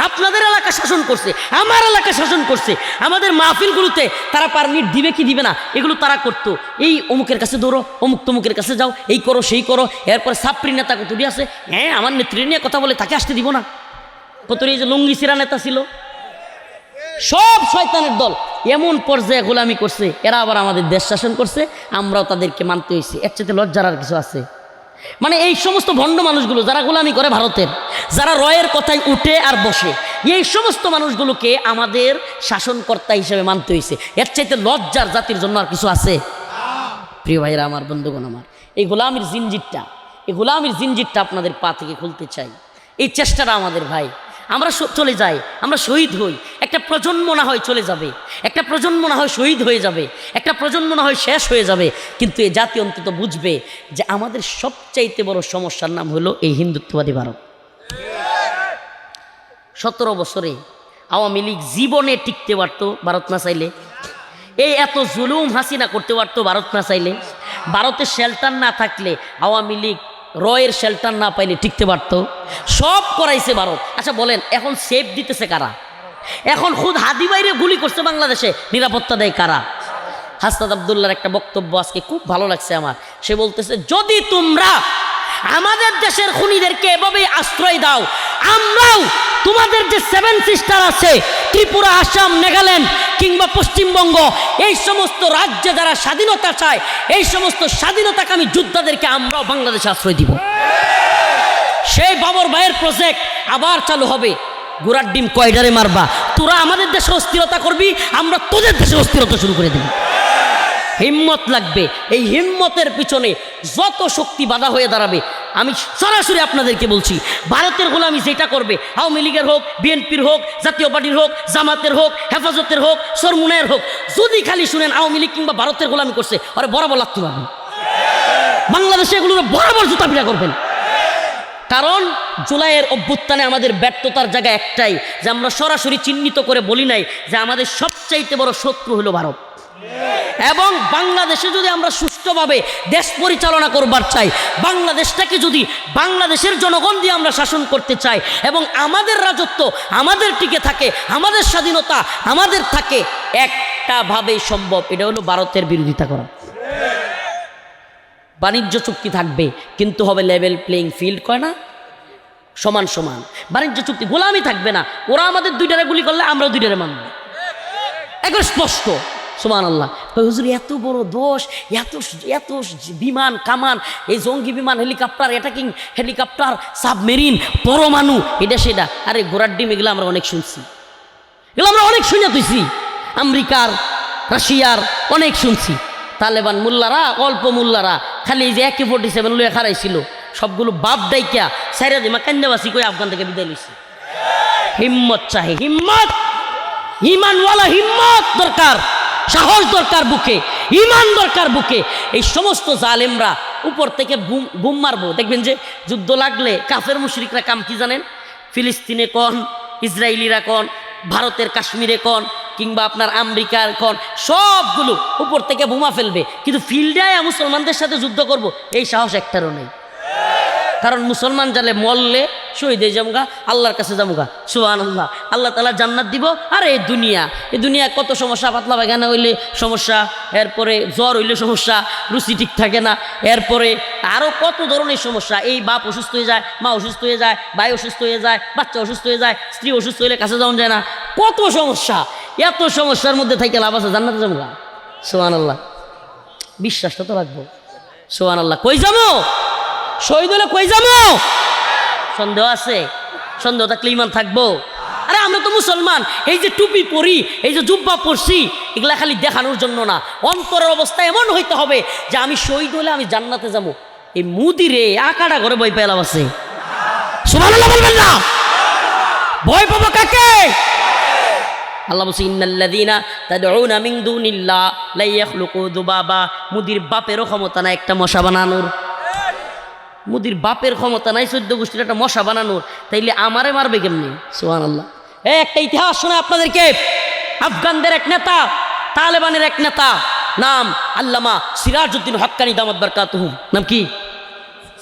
আপনাদের এলাকা শাসন করছে, আমার এলাকা শাসন করছে, আমাদের মাহফিলগুলোতে তারা পারমিট দিবে কি দিবে না এগুলো তারা করতো। এই অমুকের কাছে দৌড়ো, অমুক তমুকের কাছে যাও, এই করো সেই করো। এরপর সাপ্রি নেতা কতটি আছে, আমার নেত্রী নিয়ে কথা বলে তাকে আসতে দিব না। কতটি এই যে লুঙ্গি সিরা নেতা ছিল, সব শয়তানের দল এমন পর্যায়ে গোলামি করছে। এরা আবার আমাদের দেশ শাসন করছে, আমরাও তাদেরকে মানতে হয়েছে। এর চাইতে লজ্জার আর কিছু আছে? মানে এই সমস্ত ভণ্ড মানুষগুলো যারা গোলামি করে ভারতের, যারা রয়ের কথায় উঠে আর বসে, এই সমস্ত মানুষগুলোকে আমাদের শাসনকর্তা হিসেবে মানতে হয়েছে। এর চাইতে লজ্জার জাতির জন্য আর কিছু আছে? প্রিয় ভাইরা আমার, বন্ধুগণ আমার, এই গোলামির জিনজিরটা আপনাদের পা থেকে খুলতে চাই। এই চেষ্টাটা আমাদের ভাই। আমরা চলে যাই, আমরা শহীদ হই, একটা প্রজন্ম না হয় চলে যাবে, একটা প্রজন্ম না হয় শহীদ হয়ে যাবে, একটা প্রজন্ম না হয় শেষ হয়ে যাবে, কিন্তু এই জাতি অন্তত বুঝবে যে আমাদের সবচাইতে বড় সমস্যার নাম হলো এই হিন্দুত্ববাদী ভারত। 17 বছরে আওয়ামী লীগ জীবনে টিকতে পারতো ভারত না চাইলে। এই এত জুলুম হাসিনা করতে পারতো ভারত না চাইলে। ভারতের শেল্টার না থাকলে, আওয়ামী লীগ রয়ের শেল্টার না পাইলে টিকতে পারত। সব করাইছে ভারত। আচ্ছা বলেন, এখন সেফ দিতেছে কারা? এখন খুদ হাদি বাইরে গুলি করছে বাংলাদেশে, নিরাপত্তা দেয় কারা? হাসনাত আব্দুল্লাহর একটা বক্তব্য আজকে খুব ভালো লাগছে আমার। সে বলতেছে, যদি তোমরা আমাদের দেশের খুনিদেরকে এভাবেই আশ্রয় দাও, আমরাও তোমাদের যে 7 সিস্টার আছে, ত্রিপুরা, আসাম, নাগাল্যান্ড কিংবা পশ্চিমবঙ্গ, এই সমস্ত রাজ্যে যারা স্বাধীনতা চায়, এই সমস্ত স্বাধীনতাকামী যোদ্ধাদেরকে আমরাও বাংলাদেশে আশ্রয় দিব। সেই বাবর ভাইয়ের প্রজেক্ট আবার চালু হবে। গোড়ার ডিম কয়ডারে মারবা, তোরা আমাদের দেশে অস্থিরতা করবি, আমরা তোদের দেশে অস্থিরতা শুরু করে দেব। হিম্মত লাগবে। এই হিম্মতের পিছনে যত শক্তি বাধা হয়ে দাঁড়াবে, আমি সরাসরি আপনাদেরকে বলছি, ভারতের গোলামি যেটা করবে, আওয়ামী লীগের হোক, বিএনপির হোক, জাতীয় পার্টির হোক, জামাতের হোক, হেফাজতের হোক, সরমুনায়ের হোক, যদি খালি শুনেন আওয়ামী লীগ কিংবা ভারতের গোলামি করছে, আরে বরাবর লাগতে পারবেন বাংলাদেশে, এগুলোর বরাবর জুতা পিটা করবেন। কারণ জুলাইয়ের অভ্যুত্থানে আমাদের ব্যর্থতার জায়গা একটাই, যে আমরা সরাসরি চিহ্নিত করে বলি নাই যে আমাদের সবচাইতে বড় শত্রু হলো ভারত। এবং বাংলাদেশে যদি আমরা সুষ্ঠুভাবে দেশ পরিচালনা করবার চাই, বাংলাদেশটাকে যদি বাংলাদেশের জনগণ দিয়ে আমরা শাসন করতে চাই, এবং আমাদের রাজত্ব আমাদের টিকে থাকে, আমাদের স্বাধীনতা আমাদের থাকে, একটা ভাবেই সম্ভব, এটা হলো ভারতের বিরোধিতা করা। বাণিজ্য চুক্তি থাকবে, কিন্তু হবে লেভেল প্লেইং ফিল্ড, কয় না, সমান সমান বাণিজ্য চুক্তি। গোলামি থাকবে না, ওরা আমাদের 2টারে গুলি করলে আমরাও 2টারে মানব, একবার স্পষ্ট। সুবহানাল্লাহ। হুজুর এত বড় দোষ, এত এত বিমান কামান, এই জঙ্গি বিমান, হেলিকপ্টার, অ্যাটাকিং হেলিকপ্টার, সাবমেরিন, পরমাণু, এটা সেটা। আরে ঘোড়ার ডিম, এগুলো আমরা অনেক শুনছি, এগুলো আমরা অনেক শুনে তুইছি, আমেরিকার, রাশিয়ার অনেক শুনছি। তালেবান মোল্লারা, অল্প মোল্লারা খালি এই যে AK-47 লইয়া খারাইছিল, সবগুলো বাপ ডাইকা সাইরা দিমা কান্দাবাসি কই আফগান থেকে বিদায় নিছে। হিম্মত চাই, হিম্মত, ইমানওয়ালা হিম্মত দরকার, সাহস দরকার বুকে, ইমান দরকার বুকে। এই সমস্ত জালেমরা উপর থেকে বুম মারবো, দেখবেন যে যুদ্ধ লাগলে কাফের মুশরিকরা কাম কি জানেন, ফিলিস্তিনে কোন, ইসরায়েলিরা কোন, ভারতের কাশ্মীরে কোন, কিংবা আপনার আমেরিকার কোন, সবগুলো উপর থেকে বোমা ফেলবে, কিন্তু ফিল্ডে মুসলমানদের সাথে যুদ্ধ করব, এই সাহস একটারও নেই। কারণ মুসলমান জালে মরলে শহীদ হয়ে যামগা, আল্লাহর কাছে যামগা, সুবহানাল্লাহ, আল্লাহ তাআলা জান্নাত দিব। আর এই দুনিয়া কত সমস্যা, পাতলা পায়খানা হইলে সমস্যা, এরপরে জ্বর হইলে সমস্যা, রুচি ঠিক থাকে না, এরপরে আরও কত ধরনের সমস্যা। এই বাপ অসুস্থ হয়ে যায়, মা অসুস্থ হয়ে যায়, ভাই অসুস্থ হয়ে যায়, বাচ্চা অসুস্থ হয়ে যায়, স্ত্রী অসুস্থ হইলে কাছে যাওয়া যায় না, কত সমস্যা। এত সমস্যার মধ্যে থেকে লাভ আছে, জান্নাতে যামগা, সুবহানাল্লাহ। বিশ্বাসটা তো রাখবো, সুবহানাল্লাহ। কই যাবো? শহীদ হলে কই যাবো? সন্দেহ আছে? সন্দেহ থাকলে ইমান থাকবো? আরে আমরা তো মুসলমান, এই যে টুপি পরি, এই যে জুব্বা পরছি, এগুলা খালি দেখানোর জন্য না, অন্তরের অবস্থা এমন হইতে হবে যে আমি শহীদ হলে আমি জান্নাতে যাবো। এই মুদিরে আকাটা করে ভয় পেলাম আছে, সুবহানাল্লাহ বলবেন না? ভয় পাবো কাকে? আল্লাহ বলছে ইন্নাল্লাযীনা তাদউনা মিন দুনিল্লাহ লা ইয়াখলুকু যুবাবা। মুদির বাপেরও ক্ষমতা নাই একটা মশা বানানোর। মুদির বাপের ক্ষমতা নাই 14 গোষ্ঠীর একটা মশা বানানোর, তাইলে আমারে মারবে কেমনি? সুবহানাল্লাহ। একটা ইতিহাস শোনা আপনাদেরকে। আফগানদের এক নেতা, তালেবানের এক নেতা, নাম আল্লামা সিরাজউদ্দিন হক্কানি দামাত বারকাতুহুম। নাম কি?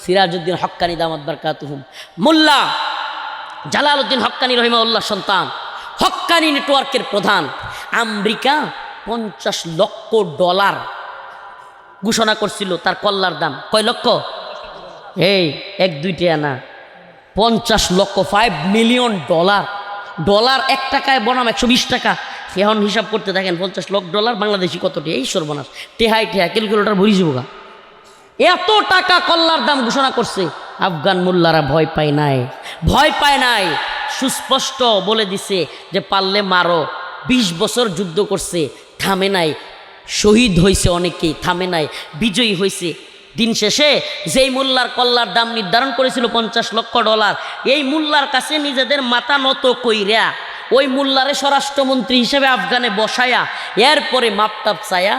সিরাজউদ্দিন হক্কানি দামাত বারকাতুহুম। মোল্লা জালালউদ্দিন হক্কানি রহিমাহুল্লাহ সন্তান, হক্কানি নেটওয়ার্কের প্রধান। আমেরিকা $50 লক্ষ ঘোষণা করছিল তার কল্লার দাম। কয় লক্ষ? এই 1-2 না, 50 লক্ষ, $5 মিলিয়ন। ডলার 1 টাকায় বনাম 120 টাকা। এখন হিসাব করতে থাকেন, $50 লক্ষ বাংলাদেশি কতটি? এই সর্বনাশ, টেহাই ক্যালকুলেটর ভরি যাবো। এত টাকা কল্লার দাম ঘোষণা করছে। আফগান মোল্লারা ভয় পায় নাই, সুস্পষ্ট বলে দিছে যে পারলে মারো। 20 বছর যুদ্ধ করছে, থামে নাই। শহীদ হয়েছে অনেকেই, থামে নাই। বিজয়ী হয়েছে। দিন শেষে যেই মোল্লার কল্লার দাম নির্ধারণ করেছিল $50 লক্ষ, এই মোল্লার কাছে নিজেদের মাথা নত কইরা ওই মোল্লারে স্বরাষ্ট্রমন্ত্রী হিসেবে আফগানে বসায়া এরপরে মাপটাপ চায়া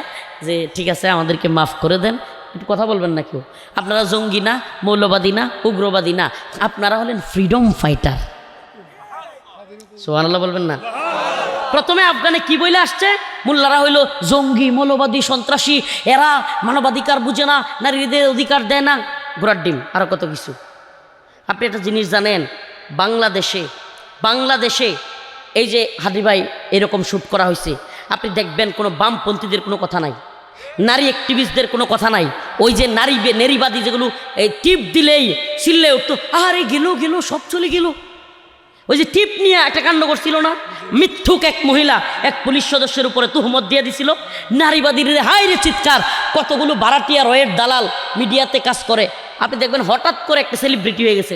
যে ঠিক আছে আমাদেরকে মাফ করে দেন। একটু কথা বলবেন না কেউ? আপনারা জঙ্গি না, মৌলবাদী না, উগ্রবাদী না, আপনারা হলেন ফ্রিডম ফাইটার। সুবহানাল্লাহ বলবেন না? প্রথমে আফগানে কি বলে আসছে? মোল্লারা হইল জঙ্গি, মৌলবাদী, সন্ত্রাসী, এরা মানবাধিকার বুঝে না, নারীদের অধিকার দেয় না, ঘোড়ার ডিম, আরো কত কিছু। আপনি একটা জিনিস জানেন, বাংলাদেশে এই যে হাদি ভাই এরকম শ্যুট করা হয়েছে, আপনি দেখবেন কোনো বামপন্থীদের কোনো কথা নাই, নারী অ্যাক্টিভিস্টদের কোনো কথা নাই। ওই যে নারীবাদী যেগুলো এই টিপ দিলেই চিল্লে উঠতো, আরে গেল সব চলে গেল। ওই যে টিপ নিয়ে একটা কাণ্ড করছিল না, মিথ্যুক এক মহিলা এক পুলিশ সদস্যের উপরে তুহমত দিয়ে দিছিল, নারীবাদীর হাই রে চিৎকার। কতগুলো ভাড়াটিয়া রয়ের দালাল মিডিয়াতে কাজ করে, আপনি দেখবেন হঠাৎ করে একটা সেলিব্রিটি হয়ে গেছে,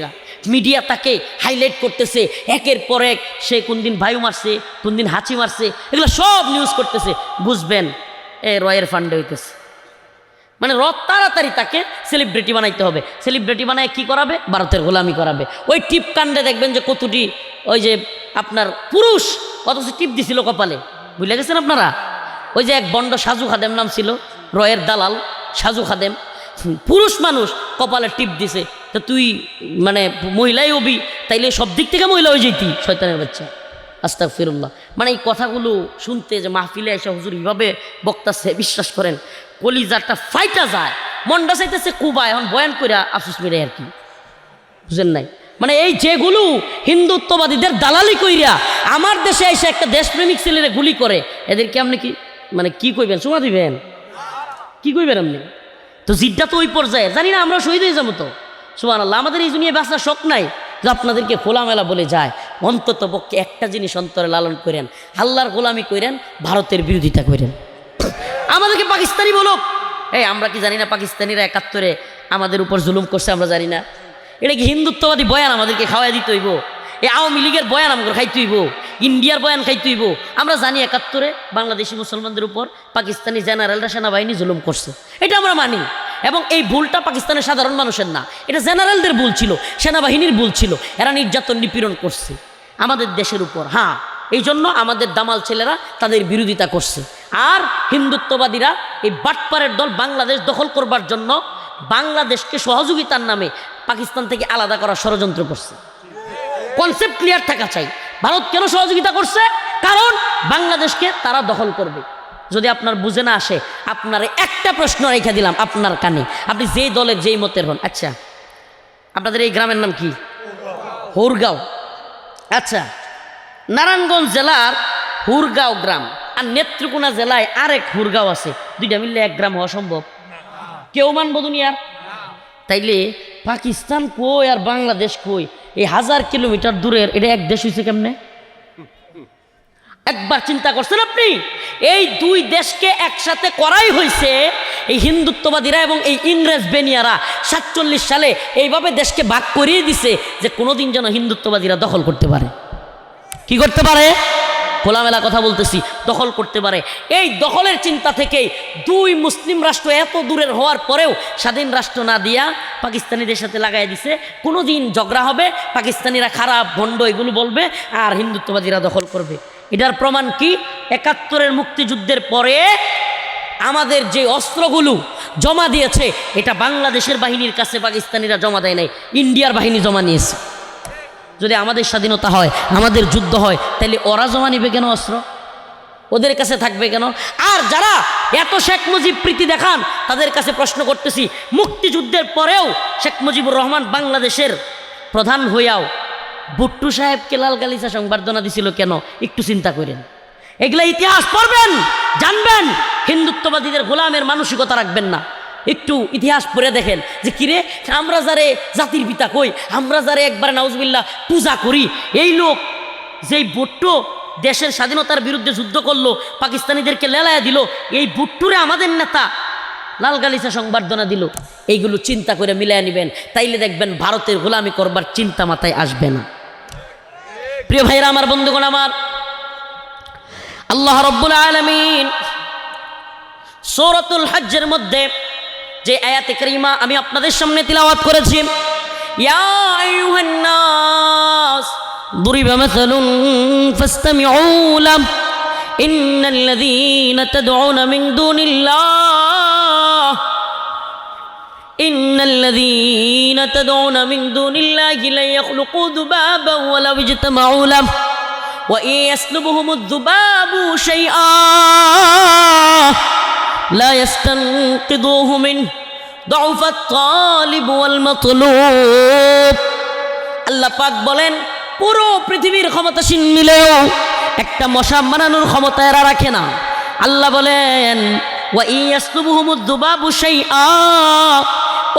মিডিয়া তাকে হাইলাইট করতেছে, একের পর এক। সে কোন দিন বায়ু মারছে, কোন দিন হাঁচি মারছে, এগুলো সব নিউজ করতেছে। বুঝবেন এ রয়ের ফান্ডে হইতেছে। মানে তাড়াতাড়ি তাকে সেলিব্রিটি বানাইতে হবে। সেলিব্রিটি বানায় কি করাবে? ভারতের গোলামি করাবে। ওই টিপ কাণ্ডে দেখবেন যে কতটি ওই যে আপনার পুরুষ অথচ টিপ দিছিল কপালে, বুঝলে গেছেন আপনারা? ওই যে এক বন্ড সাজু খাদেম নাম ছিল, রয়ের দালাল সাজু খাদেম, পুরুষ মানুষ কপালে টিপ দিছে। তো তুই মানে মহিলাই হবি, তাইলে সব দিক থেকে মহিলা হয়ে যেতি, শয়তানের বাচ্চা। আস্তাগফিরুল্লাহ। মানে এই কথাগুলো শুনতে যে মাহফিলে এসে হুজুর এইভাবে বক্তাছে, বিশ্বাস করেন কলিজাটা ফাইটা যায়, মনটা চাইতেছে কুবা এখন বয়ান করে আফসোস মেরে আর কি, বুঝেন নাই? মানে এই যেগুলো হিন্দুত্ববাদীদের দালালি কইরা আমার দেশে এসে একটা দেশপ্রেমিক ছেলেরে গুলি করে, এদেরকে আপনি কি মানে কি কইবেন? শোনা দিবেন? কি কইবেন আপনি? তো জিদ্দা তো ওই পর্যায়ে, জানি না আমরা শহীদ হয়ে যাবো তো। সুবহানাল্লাহ। আমাদের এই দুনিয়ায় বাঁচার শখ নাই যে আপনাদেরকে খোলামেলা বলে যায়। অন্তত পক্ষে একটা জিনিস অন্তরে লালন করেন, আল্লাহর গোলামি করেন, ভারতের বিরোধিতা করেন। আমাদেরকে পাকিস্তানি বলো, এই আমরা কি জানি না পাকিস্তানিরা 71-এ আমাদের উপর জুলুম করছে? আমরা জানি না? এটা কি হিন্দুত্ববাদী বয়ান আমাদেরকে খাওয়াই দিতে হইব? এই আওয়ামী লীগের বয়ান আমাদের খাইতে হইব? ইন্ডিয়ার বয়ান খাইতে হইব? আমরা জানি 71-এ বাংলাদেশি মুসলমানদের উপর পাকিস্তানি জেনারেলরা সেনাবাহিনী জুলুম করছে, এটা আমরা মানি। এবং এই ভুলটা পাকিস্তানের সাধারণ মানুষের না, এটা জেনারেলদের ভুল ছিল, সেনাবাহিনীর ভুল ছিল। এরা নির্যাতন নিপীড়ন করছে আমাদের দেশের উপর। হ্যাঁ, এই জন্য আমাদের দামাল ছেলেরা তাদের বিরোধিতা করছে। আর হিন্দুত্ববাদীরা এই বাটপারের দল বাংলাদেশ দখল করবার জন্য বাংলাদেশকে সহযোগিতার নামে পাকিস্তান থেকে আলাদা করার ষড়যন্ত্র করছে। কনসেপ্ট ক্লিয়ার থাকা চাই। ভারত কেন সহযোগিতা করছে? কারণ বাংলাদেশকে তারা দখল করবে। যদি আপনার বুঝে না আসে, আপনার একটা প্রশ্ন রেখে দিলাম আপনার কানে, আপনি যেই দলের যেই মতের হন। আচ্ছা, আপনাদের এই গ্রামের নাম কি? হুরগাঁও। আচ্ছা, নারায়ণগঞ্জ জেলার হুরগাঁও গ্রাম আর নেত্রকোনা জেলায় আরেক হুরগাঁও আছে, দুইটা মিললে এক গ্রাম হওয়া সম্ভব? কেউ মানব দুনিয়ার? তাইলে পাকিস্তান কই আর বাংলাদেশ কই? এই 1000 কিলোমিটার দূরের এটা এক দেশ হয়েছে কেমনে? একবার চিন্তা করছেন আপনি? এই দুই দেশকে একসাথে করাই হয়েছে এই হিন্দুত্ববাদীরা এবং এই ইংরেজ বেনিয়ারা 47 সালে এইভাবে দেশকে ভাগ করিয়ে দিছে যে কোনোদিন যেন হিন্দুত্ববাদীরা দখল করতে পারে। কি করতে পারে? খোলামেলা কথা বলতেছি, দখল করতে পারে। এই দখলের চিন্তা থেকেই দুই মুসলিম রাষ্ট্র এত দূরের হওয়ার পরেও স্বাধীন রাষ্ট্র না দিয়া পাকিস্তানিদের সাথে লাগাই দিছে। কোনো দিন ঝগড়া হবে, পাকিস্তানিরা খারাপ ভণ্ড এগুলো বলবে, আর হিন্দুত্ববাদীরা দখল করবে। এটার প্রমাণ কি? ৭১-এর মুক্তিযুদ্ধের পরে আমাদের যে অস্ত্রগুলো জমা দিয়েছে, এটা বাংলাদেশের বাহিনীর কাছে পাকিস্তানিরা জমা দেয় নাই, ইন্ডিয়ার বাহিনী জমা নিয়েছে। যদি আমাদের স্বাধীনতা হয়, আমাদের যুদ্ধ হয়, তাহলে ওরা জমা নিবে কেন অস্ত্র? ওদের কাছে থাকবে কেন? আর যারা এত শেখ মুজিব প্রীতি দেখান, তাদের কাছে প্রশ্ন করতেছি, মুক্তিযুদ্ধের পরেও শেখ মুজিবুর রহমান বাংলাদেশের প্রধান হইয়াও ভুট্টো সাহেবকে লাল গালিচা সংবর্ধনা দিছিল কেন? একটু চিন্তা করেন। এগুলা ইতিহাস পড়বেন, জানবেন। হিন্দুত্ববাদীদের গোলামের মানসিকতা রাখবেন না। একটু ইতিহাস পড়ে দেখেন যে কিরে, আমরা যারে জাতির পিতা কই, আমরা যারে একবার নাউজুবিল্লাহ পূজা করি, এই লোক যেই ভুট্টো দেশের স্বাধীনতার বিরুদ্ধে যুদ্ধ করলো, পাকিস্তানিদেরকে লেলায়া দিল, এই ভুট্টুরে আমাদের নেতা লাল গালিচা সংবর্ধনা দিল। এইগুলো চিন্তা করে মিলাইয়া নেবেন, তাইলে দেখবেন ভারতের গোলামি করবার চিন্তা মাথায় আসবে না। প্রিয় ভাইরা আমার, বন্ধুগণ আমার, আল্লাহ রাব্বুল আলামিন সূরাতুল হজ্জের মধ্যে যে আয়াতে কারিমা আমি আপনাদের সামনে তিলাওয়াত করেছি, ইয়া আইয়ুহান নাস দুরিবা মাসালুন ফাসতামিউ লাহু ইন্নাল্লাযীনা তাদউনা মিন দুনিল্লাহ লা ইয়াখলুকু যুবাবান ওয়ালাউ ইজতামাউ লাহু ওয়া ইন ইয়াসলুবহুমুয যুবাবু শাইআ লা ইস্তানকিদুহু মিন দুআফাত তালিব ওয়াল মাতলুব। আল্লাহ পাক বলেন, পুরো পৃথিবীর ক্ষমতাসীন মিলেও একটা মশা মানানোর ক্ষমতা এরা রাখে না। আল্লাহ বলেন, ওয়া ইন ইয়াসলুবহুমুয যুবাবু শাইআ,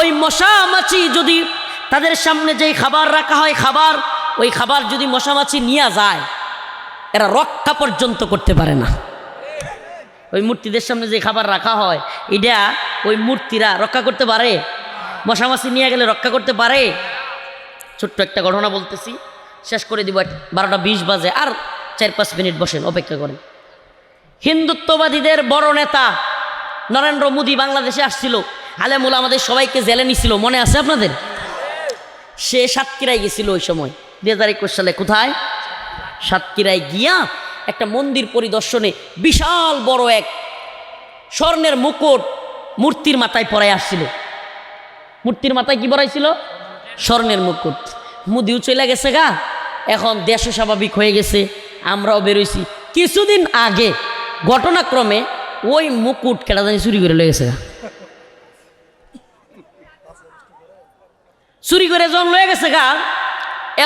ওই মশা মাছি যদি তাদের সামনে যেই খাবার রাখা হয়, ওই খাবার যদি মশা মাছি নিয়ে যায়, এরা রক্ষা পর্যন্ত করতে পারে না। ওই মূর্তিদের সামনে যে খাবার রাখা হয়, এটা ওই মূর্তিরা রক্ষা করতে পারে? মশা মাছি নিয়ে গেলে রক্ষা করতে পারে? ছোট্ট একটা ঘটনা বলতেছি, শেষ করে দিব। 12টা 20 বাজে, আর 4-5 মিনিট বসেন, অপেক্ষা করেন। হিন্দুত্ববাদীদের বড় নেতা নরেন্দ্র মোদী বাংলাদেশে আসছিল, আলেমুল আমাদের সবাইকে জেলে নিছিল, মনে আছে আপনাদের? সে সাতক্ষীরায় গেছিল ওই সময় 2021 সালে। কোথায়? সাতক্ষীরায় গিয়া একটা মন্দির পরিদর্শনে বিশাল বড় এক স্বর্ণের মুকুট মূর্তির মাথায় পরাই আসছিল। মূর্তির মাথায় কি পরাইছিল? স্বর্ণের মুকুট। মুদিও চলে গেছে গা, এখন দেশও স্বাভাবিক হয়ে গেছে, আমরাও বেরোইছি। কিছুদিন আগে ঘটনাক্রমে ওই মুকুট কেটা জানি চুরি করে লেগেছে গা, চুরি করে যখন লয়ে গেছে গা।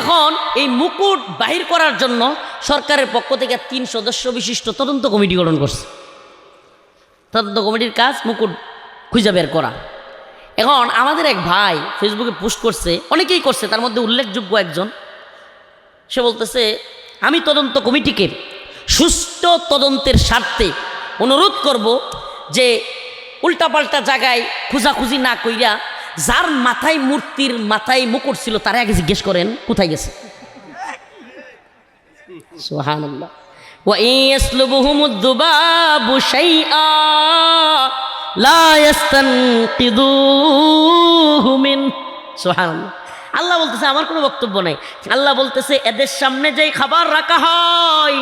এখন এই মুকুট বাহির করার জন্য সরকারের পক্ষ থেকে 3 সদস্য বিশিষ্ট তদন্ত কমিটি গঠন করছে। তদন্ত কমিটির কাজ মুকুট খুঁজে বের করা। এখন আমাদের এক ভাই ফেসবুকে পোস্ট করছে, অনেকেই করছে, তার মধ্যে উল্লেখযোগ্য একজন, সে বলতেছে, আমি তদন্ত কমিটিকে সুষ্ঠু তদন্তের স্বার্থে অনুরোধ করব যে উল্টাপাল্টা জায়গায় খোঁজাখুঁজি না কইরা যার মাথায় মূর্তির মাথায় মুকুট ছিল তারা আগে জিজ্ঞেস করেন কোথায় গেছে। সুবহানাল্লাহ। ওয়া ইয়াসলুবহুমুদ যুবাবু শাইআ লা ইস্তানকিদুহু মিন। সুবহানাল্লাহ। আল্লাহ বলতেছে, আমার কোনো বক্তব্য নাই। আল্লাহ বলতেছে, এদের সামনে যেই খাবার রাখা হয়,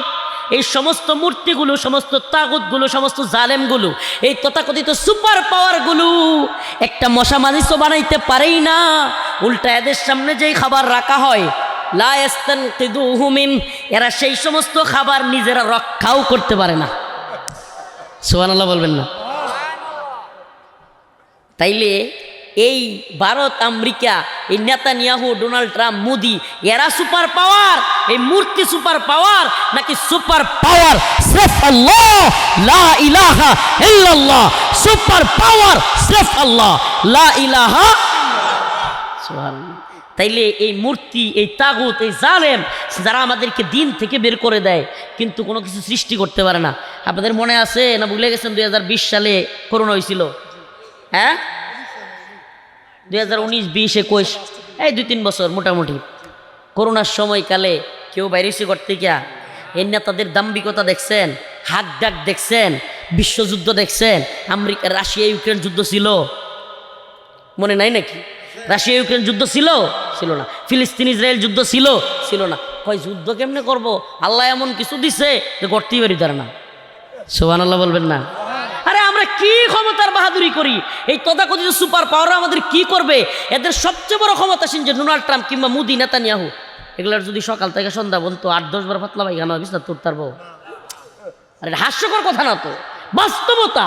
এই সমস্ত মূর্তিগুলো, সমস্ত তাগুতগুলো, সমস্ত জালেমগুলো, এই তথাকথিত সুপার পাওয়ারগুলো একটা মশা মাছিও বানাইতে পারেই না। উল্টা এদের সামনে যেই খাবার রাখা হয়, লা ইস্তানকিদুহু মিন, এরা সেই সমস্ত খাবার নিজেরা রক্ষাও করতে পারে না। সুবহানাল্লাহ বলবেন না? তাইলে এই ভারত, আমেরিকা, এই নেতানিয়াহু, ডোনাল্ড ট্রাম্প, মোদি, এরা সুপার পাওয়ার? এই মূর্তি সুপার পাওয়ার নাকি সুপার পাওয়ার সির্ফ আল্লাহ, লা ইলাহা ইল্লাল্লাহ? সুপার পাওয়ার সির্ফ আল্লাহ, লা ইলাহা সুবহানাল্লাহ। তাইলে এই মূর্তি, এই তাগুত, এই জালেম, যারা আমাদেরকে দিন থেকে বের করে দেয় কিন্তু কোনো কিছু সৃষ্টি করতে পারে না। আপনাদের মনে আছে না ভুলে গেছেন 2020 সালে করোনা হয়েছিল? হ্যাঁ, 2019, 20, 21, এই 2-3 বছর মোটামুটি করোনার সময়কালে কেউ বাইরেছি করতে গিয়া এই নেতাদের দাম্ভিকতা দেখছেন, হাক ডাক দেখছেন, বিশ্বযুদ্ধ দেখছেন। আমেরিকা রাশিয়া ইউক্রেন যুদ্ধ ছিল, মনে নাই নাকি? রাশিয়া ইউক্রেন যুদ্ধ ছিল ছিল না? ফিলিস্তিন ইসরায়েল যুদ্ধ ছিল ছিল না? কয় যুদ্ধ কেমনে করব? আল্লাহ এমন কিছু দিছে যে করতেই পারি তারা না। সুবহানাল্লাহ বলবেন না? আরে আমরা কি ক্ষমতার বাহাদুরি করি? এই তথাকথিত সুপার পাওয়ার আমাদের কি করবে? এদের সবচেয়ে বড় ক্ষমতাসীন যে ডোনাল্ড ট্রাম্প কিংবা মোদি, নেতানিয়াহু, এগুলার যদি সকাল থেকে সন্ধ্যা পর্যন্ত 8-10 বার পাতলা পায়খানা বিছনা তোর তারবো। আরে এটা হাস্যকর কথা না তো, বাস্তবতা।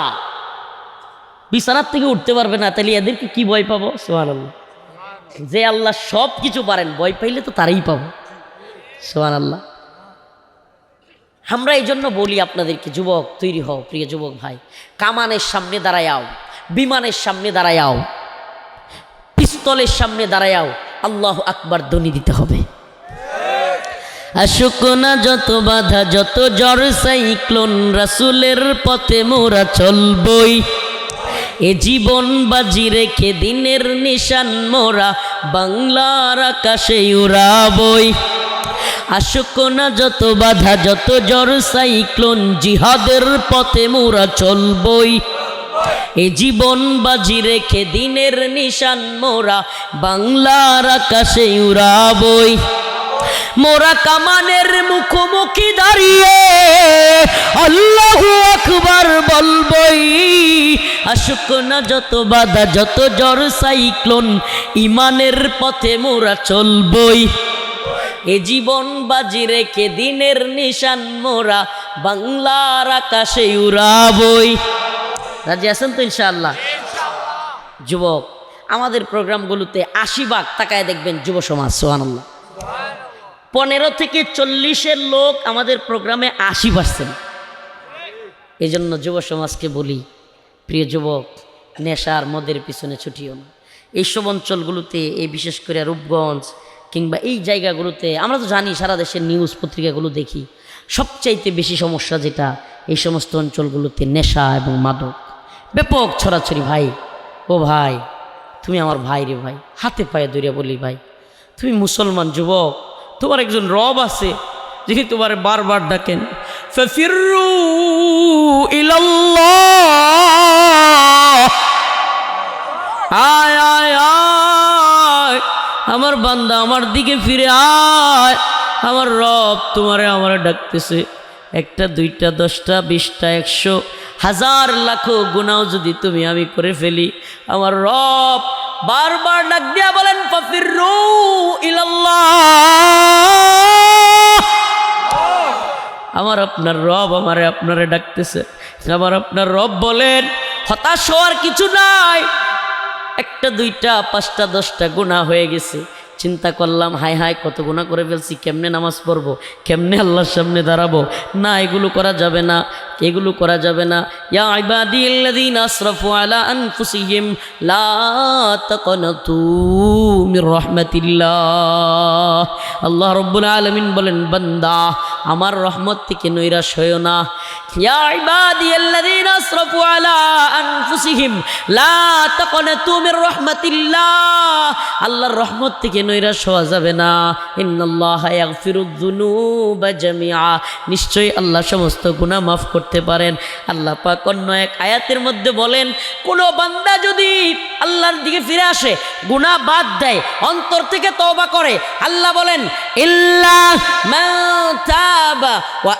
বিছানার থেকে উঠতে পারবে না, তাহলে এদেরকে কি ভয় পাবো? সুবহানাল্লাহ। যে আল্লাহ সব কিছু পারেন, ভয় পাইলে তো তারাই পাবো। সুবহানাল্লাহ। আমরা এই জন্য বলি আপনাদেরকে, যুবক তৈরি হও। প্রিয় যুবক ভাই, কামানের সামনে দাঁড়ায়াও, বিমানের সামনে দাঁড়ায়াও, পিস্তলের সামনে দাঁড়ায়াও, আল্লাহু আকবার ধ্বনি দিতে হবে। আসুক না যত বাধা, যত ঝড় সাইক্লোন, রাসূলের পথে মোরা চলবই। এ জীবন বাজি রেখে দিনের নিশান মোরা বাংলার আকাশে উড়াবই। আসুক না যত বাধা, যত ঝড় সাইক্লোন, জিহাদের পথে মোরা চলবই। এ জীবন বাজি রেখে দিনের নিশান মোরা বাংলার আকাশে উড়াবই। মোরা কামানের মুখোমুখি দাঁড়িয়ে আল্লাহু আকবার বলবই। আসুক না যত বাধা, যত ঝড় সাইক্লোন, ইমানের পথে মোরা চলবই। এ জীবন বাজি রেখে দিনের নিশান মোরা বাংলার আকাশে উড়াবই। রাজি আছেন তো ইনশাআল্লাহ? যুবক, আমাদের প্রোগ্রামগুলোতে 80 ভাগ তাকায় দেখবেন যুব সমাজ। সুবহানাল্লাহ। 15 থেকে 40-এর লোক আমাদের প্রোগ্রামে 80%। এই জন্য যুব সমাজকে বলি, প্রিয় যুবক, নেশার মদের পিছনে ছুটিও না। এইসব অঞ্চলগুলোতে, এই বিশেষ করে রূপগঞ্জ কিংবা এই জায়গাগুলোতে, আমরা তো জানি সারা দেশের নিউজ পত্রিকাগুলো দেখি, সবচাইতে বেশি সমস্যা যেটা, এই সমস্ত অঞ্চলগুলোতে নেশা এবং মাদক ব্যাপক ছড়াছড়ি। ভাই, ও ভাই, তুমি আমার ভাই রে ভাই, হাতে পায়ে ধরে বলি ভাই, তুমি মুসলমান যুবক, তোমার একজন রব আছে যিনি তোমার বারবার ডাকেন, ফাফিরু ইলাল্লাহ, আয় আয় আয় আমার বান্দা, আমার দিকে ফিরে আয়, আমার রব তোমারে আমারে ডাকতেছে। 1টা 2টা 10টা 20টা 100 হাজার লাখো গুনাহ যদি তুমি আমি করে ফেলি, আমার রব বারবার ডাক দিয়া বলেন, ফাফিরু ইলাল্লাহ। আমার আপনার রব আমারে আপনারে ডাকতেছে। আমার আপনার রব বলেন, হতাশ হওয়ার কিছু নাই। 1টা 2টা 5টা 10টা গুনাহ হয়ে গেছে, চিন্তা করলাম হায় হায় কত গুনাহ করে ফেলছি, কেমনে নামাজ পড়বো, কেমনে আল্লাহর সামনে দাঁড়াবো। না, এগুলো করা যাবে না, এগুলো করা যাবে না। ইয়া ইবাদিয়াল্লাযীনা আসরাফু আলা আনফুসিহিম লা তাকনাতু মির রাহমাতিল্লাহ। আল্লাহ রাব্বুল আলামিন বলেন, বান্দা আমার রহমত থেকে নৈরাশ হয়ো না। ইয়া ইবাদিয়াল্লাযীনা আসরাফু আলা আনফুসিহিম লা তাকনাতু মির রাহমাতিল্লাহ। আল্লাহর রহমত থেকে নৈরাশ হওয়া যাবে না। ইন্নাল্লাহা ইয়াগফিরুয যুনুবা জামিআ, নিশ্চয়ই আল্লাহ সমস্ত গুনাহ মাফ করতে পারেন। আল্লাহ পাক অন্য এক আয়াতের মধ্যে বলেন, কোনো বান্দা যদি আল্লাহর দিকে ফিরে আসে, গুনাহ বাদ দেয়, অন্তর থেকে তওবা করে, আল্লাহ বলেন, ইল্লা মান তাবা ওয়া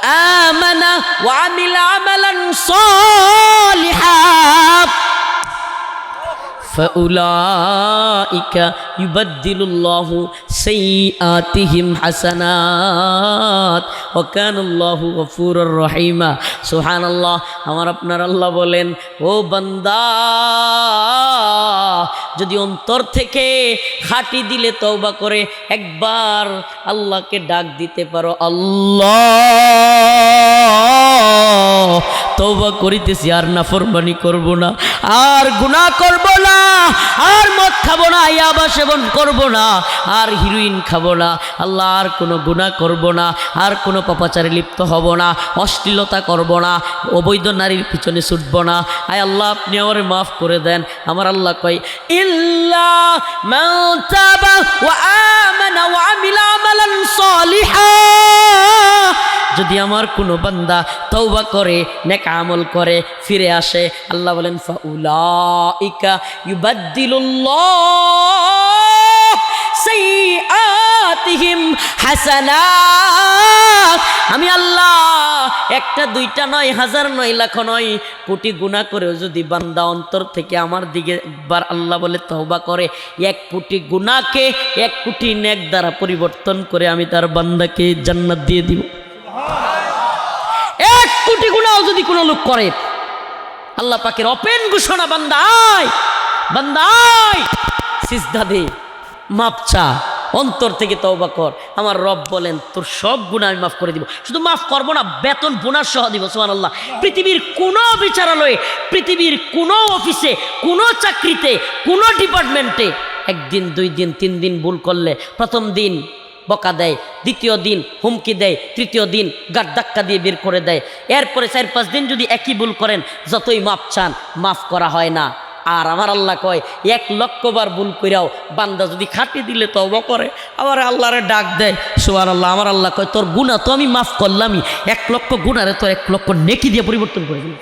আমানা ওয়া আমিলা আমালান সালিহান ফাউলাইকা ইউবাদদিলুল্লাহু সাইয়্যাতিহিম হাসানাত ওয়া কানাল্লাহু গফুরুর রহিমা। সুবহানাল্লাহ। আমার আপনার আল্লাহ বলেন, ও বান্দা, যদি অন্তর থেকে খাঁটি দিলে তওবা করে একবার আল্লাহকে ডাক দিতে পারো, আল্লাহ তওবা করিতেছি, আর নাফরমানি করব না, আর গুনাহ করব না, আর মদ খাবো না, ইয়াবা সেবন করব না, আর হিরোইন খাবো না, আল্লাহ আর কোনো গুনাহ করব না, আর কোনো পাপাচারে লিপ্ত হব না, অশ্লীলতা করব না, অবৈধ নারীর পিছনে ছুটব না। আয় আল্লাহ, আপনি আমারে মাফ করে দেন। আমার আল্লাহ কয়, ইল্লা মান তাবা ওয়া আমানা ওয়া আমিলা আমালান সালিহা যদি আমার কোনো বান্দা তওবা করে নেক আমল করে ফিরে আসে, আল্লাহ বলেন ফাউলাইকা ইউবাদদিলুল্লাহ সাইয়্যাতিহিম হাসানাত। আমি আল্লাহ একটা দুইটা নয়, হাজার নয়, লাখ নয়, কোটি গুনাহ করেও যদি বান্দা অন্তর থেকে আমার দিকে একবার আল্লাহ বলে তওবা করে, 1 কোটি গুনাহকে 1 কোটি নেক দ্বারা পরিবর্তন করে আমি তার বান্দাকে জান্নাত দিয়ে দিব। 1 কোটি গুনাহও যদি কোনো লোক করে, আল্লাহ পাকের ওপেন ঘোষণা, বান্দা আয়, বান্দা আয়, সিজদা দে, মাপ চা, অন্তর থেকে তওবা কর। আমার রব বলেন তোর সব গুনাহ আমি মাফ করে দিব। শুধু মাফ করবো না, বেতন বোনাস সহ দিব। সুবহানাল্লাহ। পৃথিবীর কোনো বিচারালয়ে, পৃথিবীর কোনো অফিসে, কোনো চাকরিতে, কোনো ডিপার্টমেন্টে 1 দিন 2 দিন 3 দিন ভুল করলে প্রথম দিন বকা দেয়, দ্বিতীয় দিন হুমকি দেয়, তৃতীয় দিন গাড় ধাক্কা দিয়ে বের করে দেয়। এরপরে 4-5 দিন যদি একই ভুল করেন, যতই মাপ চান মাফ করা হয় না। আর আমার আল্লাহ কয় 1 লক্ষ বার ভুল কইরাও বান্দা যদি খাটি দিলে তওবা করে, আমার আল্লাহরে ডাক দেয়। সুবহানাল্লাহ। আমার আল্লাহ কয় তোর গুনাহ তো আমি মাফ করলামই, 1 লক্ষ গুনাহরে তো 1 লক্ষ নেকি দিয়ে পরিবর্তন করে দিলাম।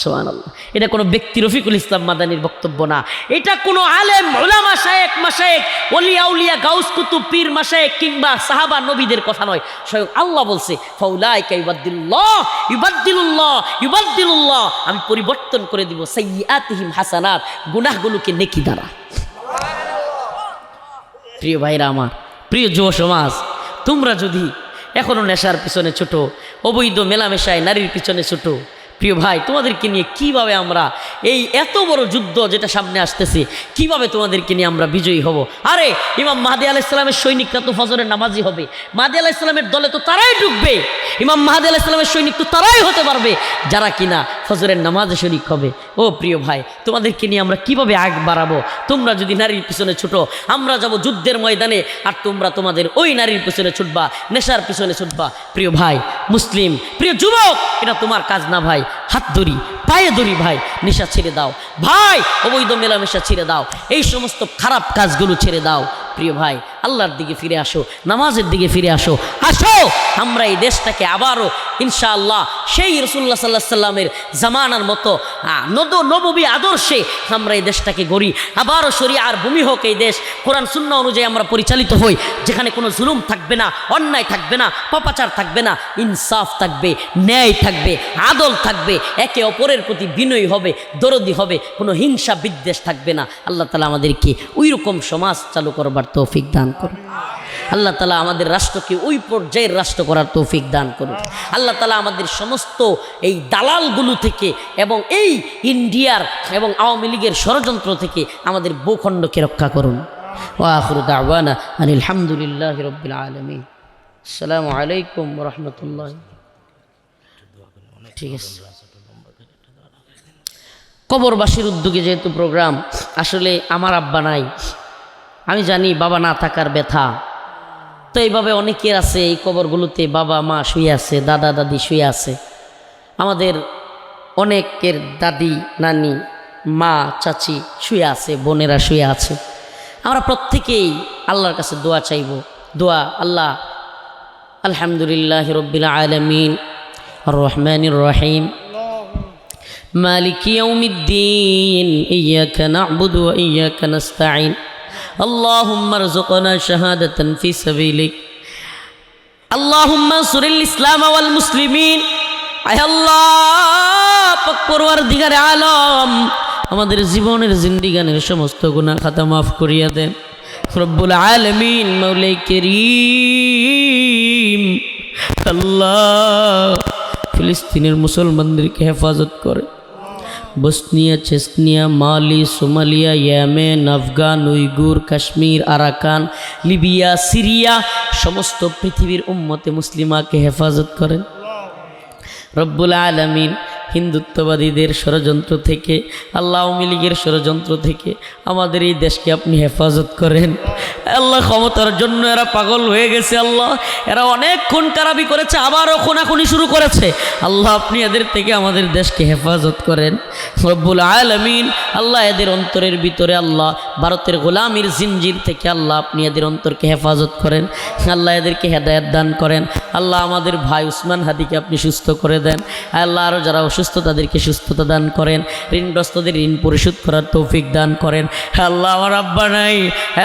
সুবহানাল্লাহ। এটা কোনো ব্যক্তি রফিকুল ইসলাম মাদানির বক্তব্য না, এটা কোনো আলেম উলামা শায়েখ মাশায়েখ ওলিয়া উলিয়া গাউস কুতুব পীর মাশায়েখ কিংবা সাহাবা নবীদের কথা নয়, স্বয়ং আল্লাহ বলছে ফাউলাইকা ইউবাদদিলুল্লাহ, আমি পরিবর্তন করে দিব সাইয়্যাতিহিম হাসানাত, গুনাহগুলোকে নেকি দ্বারা। প্রিয় ভাইরা আমার, প্রিয় যুব সমাজ, তোমরা যদি এখনো নেশার পিছনে ছোট, অবৈধ মেলামেশায় নারীর পিছনে ছোট, প্রিয় ভাই তোমাদেরকে নিয়ে কিভাবে আমরা এই এত বড় যুদ্ধ যেটা সামনে আসতেছে, কিভাবে তোমাদেরকে নিয়ে আমরা বিজয়ী হব? আরে ইমাম মাহদী আলাইহিস সালামের সৈনিকরা তো ফজরের নামাজি হবে, মাহদী আলাইহিস সালামের দলে তো তারাই ঢুকবে, ইমাম মাহদী আলাইহিস সালামের সৈনিক তো তারাই হতে পারবে যারা কিনা ফজরের নামাজে শরীক হবে। ও প্রিয় ভাই, তোমাদেরকে নিয়ে আমরা কিভাবে আগ বাড়াবো? তোমরা যদি নারীর পিছনে ছুটো, আমরা যাব যুদ্ধের ময়দানে, আর তোমরা তোমাদের ওই নারীর পিছনে ছুটবা, নেশার পিছনে ছুটবা। প্রিয় ভাই মুসলিম, প্রিয় যুবক, এটা তোমার কাজ না ভাই। হাত ধরি, পায়ে ধরি ভাই, নেশা ছেড়ে দাও ভাই, অবৈধ মেলামেশা ছেড়ে দাও, এই সমস্ত খারাপ কাজগুলো ছেড়ে দাও। প্রিয় ভাই, আল্লাহর দিকে ফিরে আসো, নামাজের দিকে ফিরে আসো। আসো আমরা এই দেশটাকে আবারও ইনশাআল্লাহ সেই রাসূলুল্লাহ সাল্লাল্লাহু আলাইহি সাল্লামের জামানার মতো নববী আদর্শে আমরা এই দেশটাকে গড়ি। আবারও শরিয়ার ভূমি হোক এই দেশ, কোরআন সুন্নাহ অনুযায়ী আমরা পরিচালিত হই, যেখানে কোনো জুলুম থাকবে না, অন্যায় থাকবে না, পাপাচার থাকবে না, ইনসাফ থাকবে, ন্যায় থাকবে, আদল থাকবে, একে অপরের প্রতি বিনয়ী হবে, দরদি হবে, কোনো হিংসা বিদ্বেষ থাকবে না। আল্লাহ তাআলা আমাদেরকে ওই রকম সমাজ চালু করবার তৌফিক দান করুন। আল্লাহ তাআলা আমাদের রাষ্ট্রকে ওই পর্যায়ের রাষ্ট্র করার তৌফিক দান করুন। আল্লাহ তাআলা আমাদের সমস্ত এই দালালগুলো থেকে এবং এই ইন্ডিয়ার এবং আওয়ামী লীগের ষড়যন্ত্র থেকে আমাদের ভূখণ্ডকে রক্ষা করুন। ওয়া আখিরু দাওয়ানা আনিল হামদুলিল্লাহি রাব্বিল আলামিন। আসসালামু আলাইকুম ওয়া রাহমাতুল্লাহ। ঠিক আছে, কবরবাসীর উদ্যোগে যেহেতু প্রোগ্রাম, আসলে আমার আব্বা নাই, আমি জানি বাবা না থাকার ব্যথা, তো এইভাবে অনেকের আছে এই কবরগুলোতে বাবা মা শুয়ে আছে, দাদা দাদি শুয়ে আছে, আমাদের অনেকের দাদি নানি মা চাচি শুয়ে আছে, বোনেরা শুয়ে আছে। আমরা প্রত্যেকেই আল্লাহর কাছে দোয়া চাইব। দোয়া আল্লাহ আলহামদুলিল্লাহি রাব্বিল আলামিন আর রহমানির রহিম মালিকি ইয়াউমিদ্দিন ইয়্যাকা না'বুদু ওয়া ইয়্যাকা নাস্তাঈন اللهم ارزقنا شهادة في سبيلك اللهم انصر الإسلام والمسلمين আয় আল্লাহ পাক পরওয়ারদিগার আলম, আমাদের জীবনের জিন্দিগানের সমস্ত গুনাহ খাতা মাফ করিয়া দেন রব্বুল আলামিন। মাওলাই করিম আল্লাহ ফিলিস্তিনের মুসলমানদেরকে হেফাজত করে, Bosnia, Chechnya, Mali, Somalia, Yemen, Afghan, Uyghur, Kashmir, Arakan, Libya, Syria, সমস্ত পৃথিবীর উম্মতে মুসলিমাকে হেফাজত করেন রব্বুল আলামিন। হিন্দুত্ববাদীদের ষড়যন্ত্র থেকে, আল্লাহ আওয়ামী লীগের ষড়যন্ত্র থেকে আমাদের এই দেশকে আপনি হেফাজত করেন আল্লাহ। ক্ষমতার জন্য এরা পাগল হয়ে গেছে আল্লাহ, এরা অনেক খুন খারাপি করেছে, আবারও খুনাখুনি শুরু করেছে আল্লাহ। আপনি এদের থেকে আমাদের দেশকে হেফাজত করেন রব্বুল আলামিন। আল্লাহ এদের অন্তরের ভিতরে আল্লাহ ভারতের গোলামির জিনজির থেকে আল্লাহ আপনি এদের অন্তরকে হেফাজত করেন আল্লাহ, এদেরকে হেদায়েত দান করেন আল্লাহ আমাদের ভাই উসমান হাদিকে আপনি সুস্থ করে দেন। আল্লাহ আরও যারা অসুস্থ তাদেরকে সুস্থতা দান করেন, ঋণগ্রস্তদের ঋণ পরিশোধ করার তৌফিক দান করেন। আল্লাহ আমার আব্বা নাই,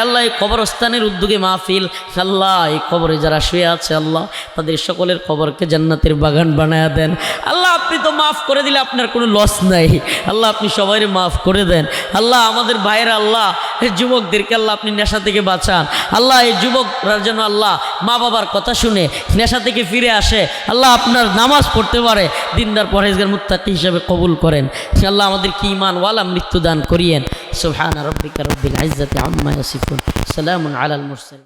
আল্লাহ এই কবরস্থানের উদ্যোগে মাহফিল, আল্লাহ এই কবরে যারা শুয়ে আছে আল্লাহ তাদের সকলের কবরকে জান্নাতের বাগান বানায়া দেন। আল্লাহ আপনি তো মাফ করে দিলে আপনার কোনো লস নাই, আল্লাহ আপনি সবাই মাফ করে দেন। আল্লাহ আমাদের ভাইয়েরা আল্লাহ এই যুবকদেরকে আল্লাহ আপনি নেশা থেকে বাঁচান। আল্লাহ এই যুবকরা যেন আল্লাহ মা বাবার কথা শুনে নেশা থেকে ফিরে আসে, আল্লাহ আপনার নামাজ পড়তে পারে, দিনদার পরহেজগার মুত্তাকি হিসাবে কবুল করেন। আল্লাহ আমাদেরকে ঈমান ওয়ালা মৃত্যু দান করিয়েন। সুবহান রাব্বিকা রব্বিল ইজ্জাতি আম্মা ইয়াসিফুন, সালামুন আলাল মুরসালিন।